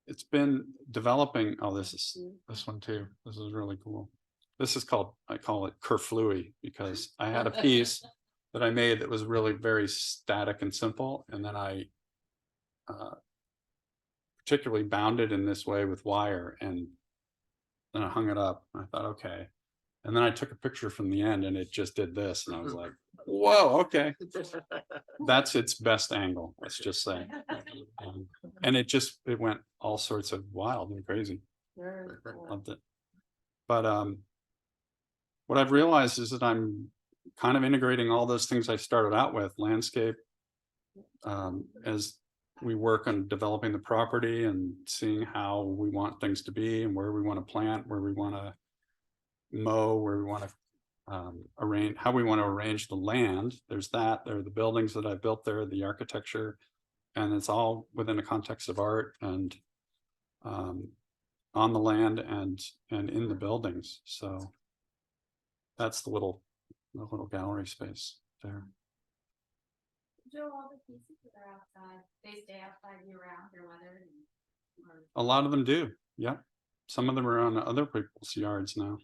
it's been developing. Oh, this one too. This is really cool. This is called, I call it kerflooey, because I had a piece that I made that was really very static and simple. And then I particularly bound it in this way with wire, and then I hung it up. I thought, okay. And then I took a picture from the end and it just did this. And I was like, whoa, okay. That's its best angle, let's just say. And it went all sorts of wild and crazy. Loved it. But what I've realized is that I'm kind of integrating all those things I started out with, landscape, as we work on developing the property and seeing how we want things to be and where we want to plant, where we want to mow, where we want to arrange, how we want to arrange the land. There's that, there are the buildings that I built there, the architecture, and it's all within the context of art and on the land and in the buildings. So that's the little gallery space there. Joe, all the pieces that are outside, they stay outside year round or weather? A lot of them do, yeah. Some of them are on other people's yards now.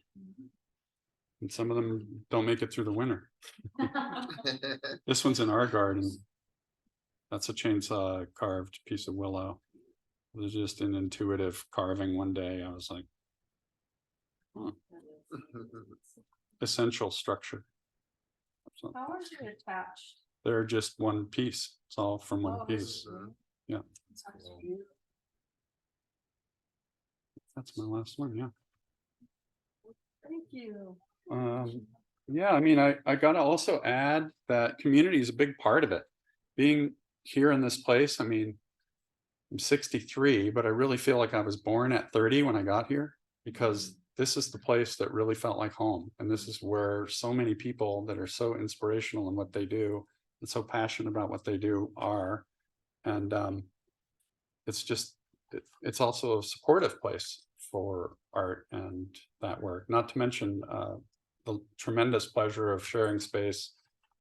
And some of them don't make it through the winter. This one's in our garden. That's a chainsaw carved piece of willow. It was just an intuitive carving one day. I was like, huh. Essential structure. So How are you attached? they're just one piece. It's all from one piece. Yeah. That's my last one, yeah. Thank you. Yeah, I mean, I gotta also add that community is a big part of it. Being here in this place, I mean, I'm 63, but I really feel like I was born at 30 when I got here, because this is the place that really felt like home. And this is where so many people that are so inspirational in what they do and so passionate about what they do are. And it's just, it's also a supportive place for art and that work, not to mention the tremendous pleasure of sharing space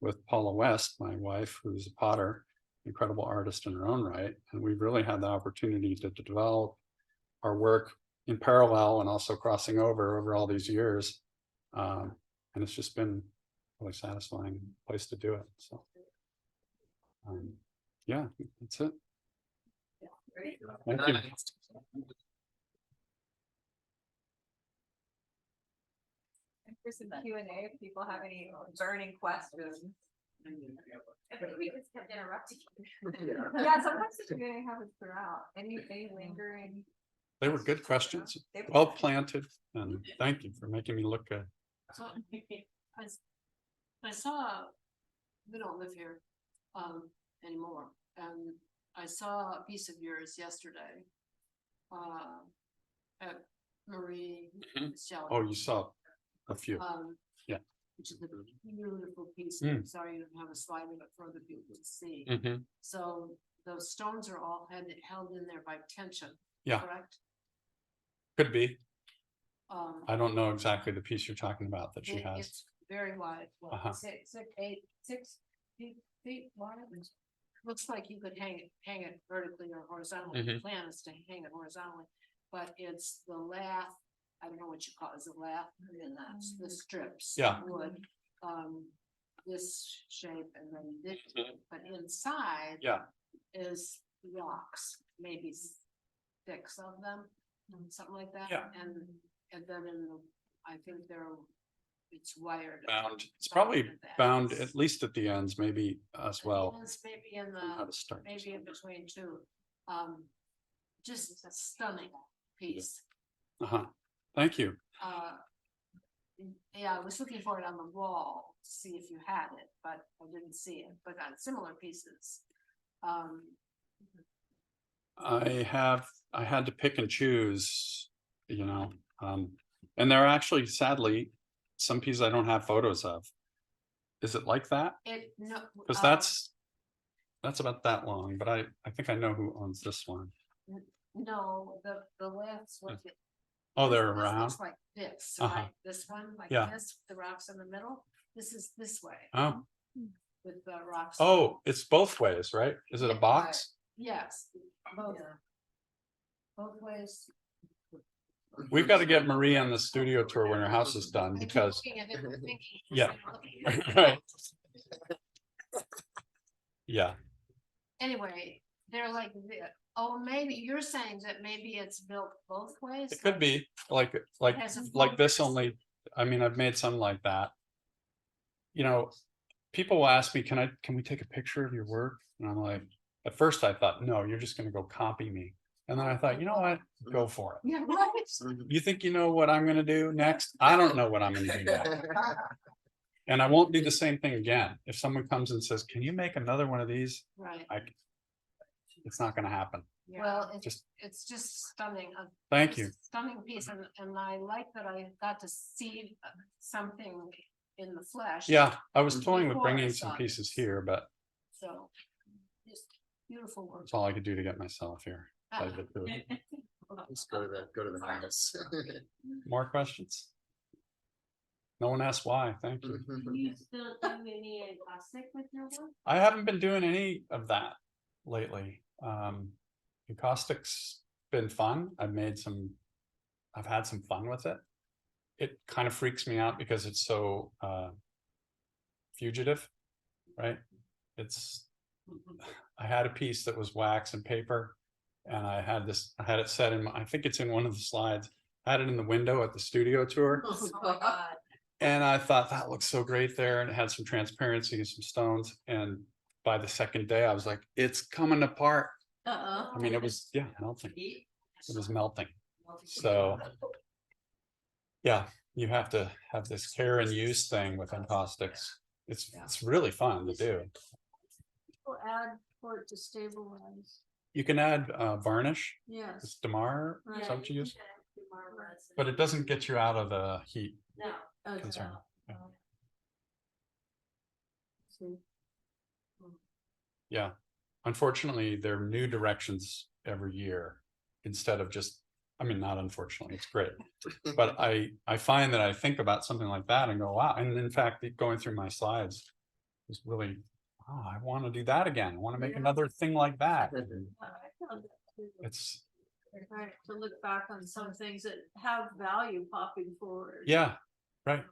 with Paula West, my wife, who's a potter, incredible artist in her own right. And we've really had the opportunity to develop our work in parallel and also crossing over all these years. And it's just been a really satisfying place to do it. So yeah, that's it. Thank you. For some Q&A, if people have any burning questions. I think we just kept interrupting. Yeah, sometimes the Q&A happens throughout. Any lingering? They were good questions, well planted, and thank you for making me look good. So I saw, we don't live here anymore, and I saw a piece of yours yesterday at Marie. Oh, you saw a few. Yeah. which is a beautiful piece. Mm. I'm sorry you don't have a slide of it for the people to see. Mhm. So those stones are all held in there by tension. Yeah. Correct? Could be. Um, I don't know exactly the piece you're talking about that she has. It's very wide, Uh-huh. 6 feet wide. Looks like you could hang it vertically or horizontally. The Mhm. plan is to hang it horizontally, but it's the lath. I don't know what you call it, is it lath? And that's the strips. Yeah. of wood, this shape and then this, Mhm. but inside. Yeah. Is rocks, maybe 6 of them, something like that. Yeah. And then I think it's wired. Bound, it's probably bound at least at the ends, maybe as well. It's maybe in How the, to start. maybe in between two. Just a stunning piece. Uh-huh. Thank you. Yeah, I was looking for it on the wall to see if you had it, but I didn't see it, but on similar pieces. I had to pick and choose, and there are actually sadly some pieces I don't have photos of. Is it like that? No. Because that's about that long, but I think I know who owns this one. No, the laths with it. Oh, they're This around. looks like this, Uh-huh. right? This one, like Yeah. this, the rocks in the middle. This is this way Oh, with the rocks. oh, it's both ways, right? Is it a box? Yes, both. Both ways. We've got to get Marie on the studio tour when her house is done I keep because, looking at it and thinking, Yeah. looking at it. right. Yeah, Anyway, they're like, oh, maybe you're saying that maybe it's built both ways. it could be like has a like this full- only, I mean, I've made some like that. People will ask me, can we take a picture of your work? And I'm like, at first I thought, no, you're just gonna go copy me. And then I thought, you know what, go for it. Yeah, right. You think you know what I'm gonna do next? I don't know what I'm gonna do next. And I won't do the same thing again. If someone comes and says, can you make another one of these? Right. It's not gonna happen. Well, Just it's just stunning. thank It's you. a Stunning piece, and I like that I got to see something in the flesh. Yeah, I was toying with Before I bringing saw some pieces this. here, but So, just beautiful work. that's all I could do to get myself here. So I did do it. Let's go to the house. More questions? No one asked why, thank you. Do you still do any plastic with your work? I haven't been doing any of that lately. Encaustic's been fun. I've had some fun with it. It kind of freaks me out because it's so fugitive, right? I had a piece that was wax and paper, and I had it set in I think it's in one of the slides. I had it in the window at the studio tour. Oh my God. And I thought that looks so great there, and it had some transparency and some stones. And by the second day, I was like, it's coming apart. I mean, it was, melting. It was melting. So, yeah, you have to have this care and use thing with encaustics. It's really fun to do. We'll add for it to stabilize. You can add varnish. Yes. It's Damar, Right. is that what you use? But it doesn't get you out of the heat No. concern. Yeah. Yeah, unfortunately, there are new directions every year instead of just, I mean, not unfortunately, it's great. But I find that I think about something like that and go, wow. And in fact, going through my slides is really, oh, I want to do that again. I want to make another thing like that. It's, Right, to look back on some things that have value popping forward. yeah, right.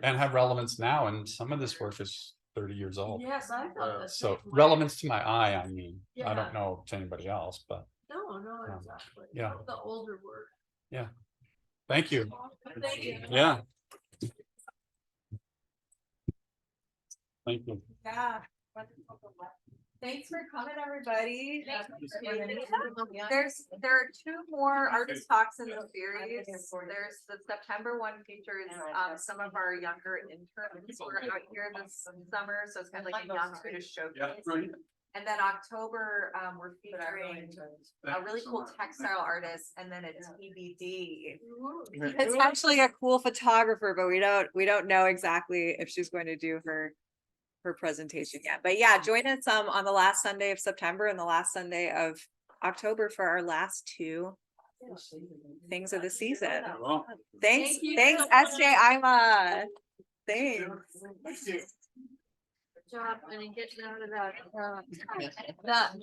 And have relevance now. And some of this work is 30 years old. Yes, I thought that. So relevance to my eye, I mean, I Yeah. don't know to anybody else, but No, exactly. yeah. The older work. thank you. Thank you. Yeah. Thank you. Yeah. Thanks for coming, everybody. There are 2 more artist talks in the series. There's the September one features some of our younger interns who are out here this summer, so it's kind of like a young artist showcase. And then October, we're featuring a really cool textile artist and then a TBD. It's actually a cool photographer, but we don't know exactly if she's going to do her presentation yet. But yeah, join us on the last Sunday of September and the last Sunday of October for our last two things of the season. Thanks, thanks, SJ Ima. Thanks. Job, and getting out of that.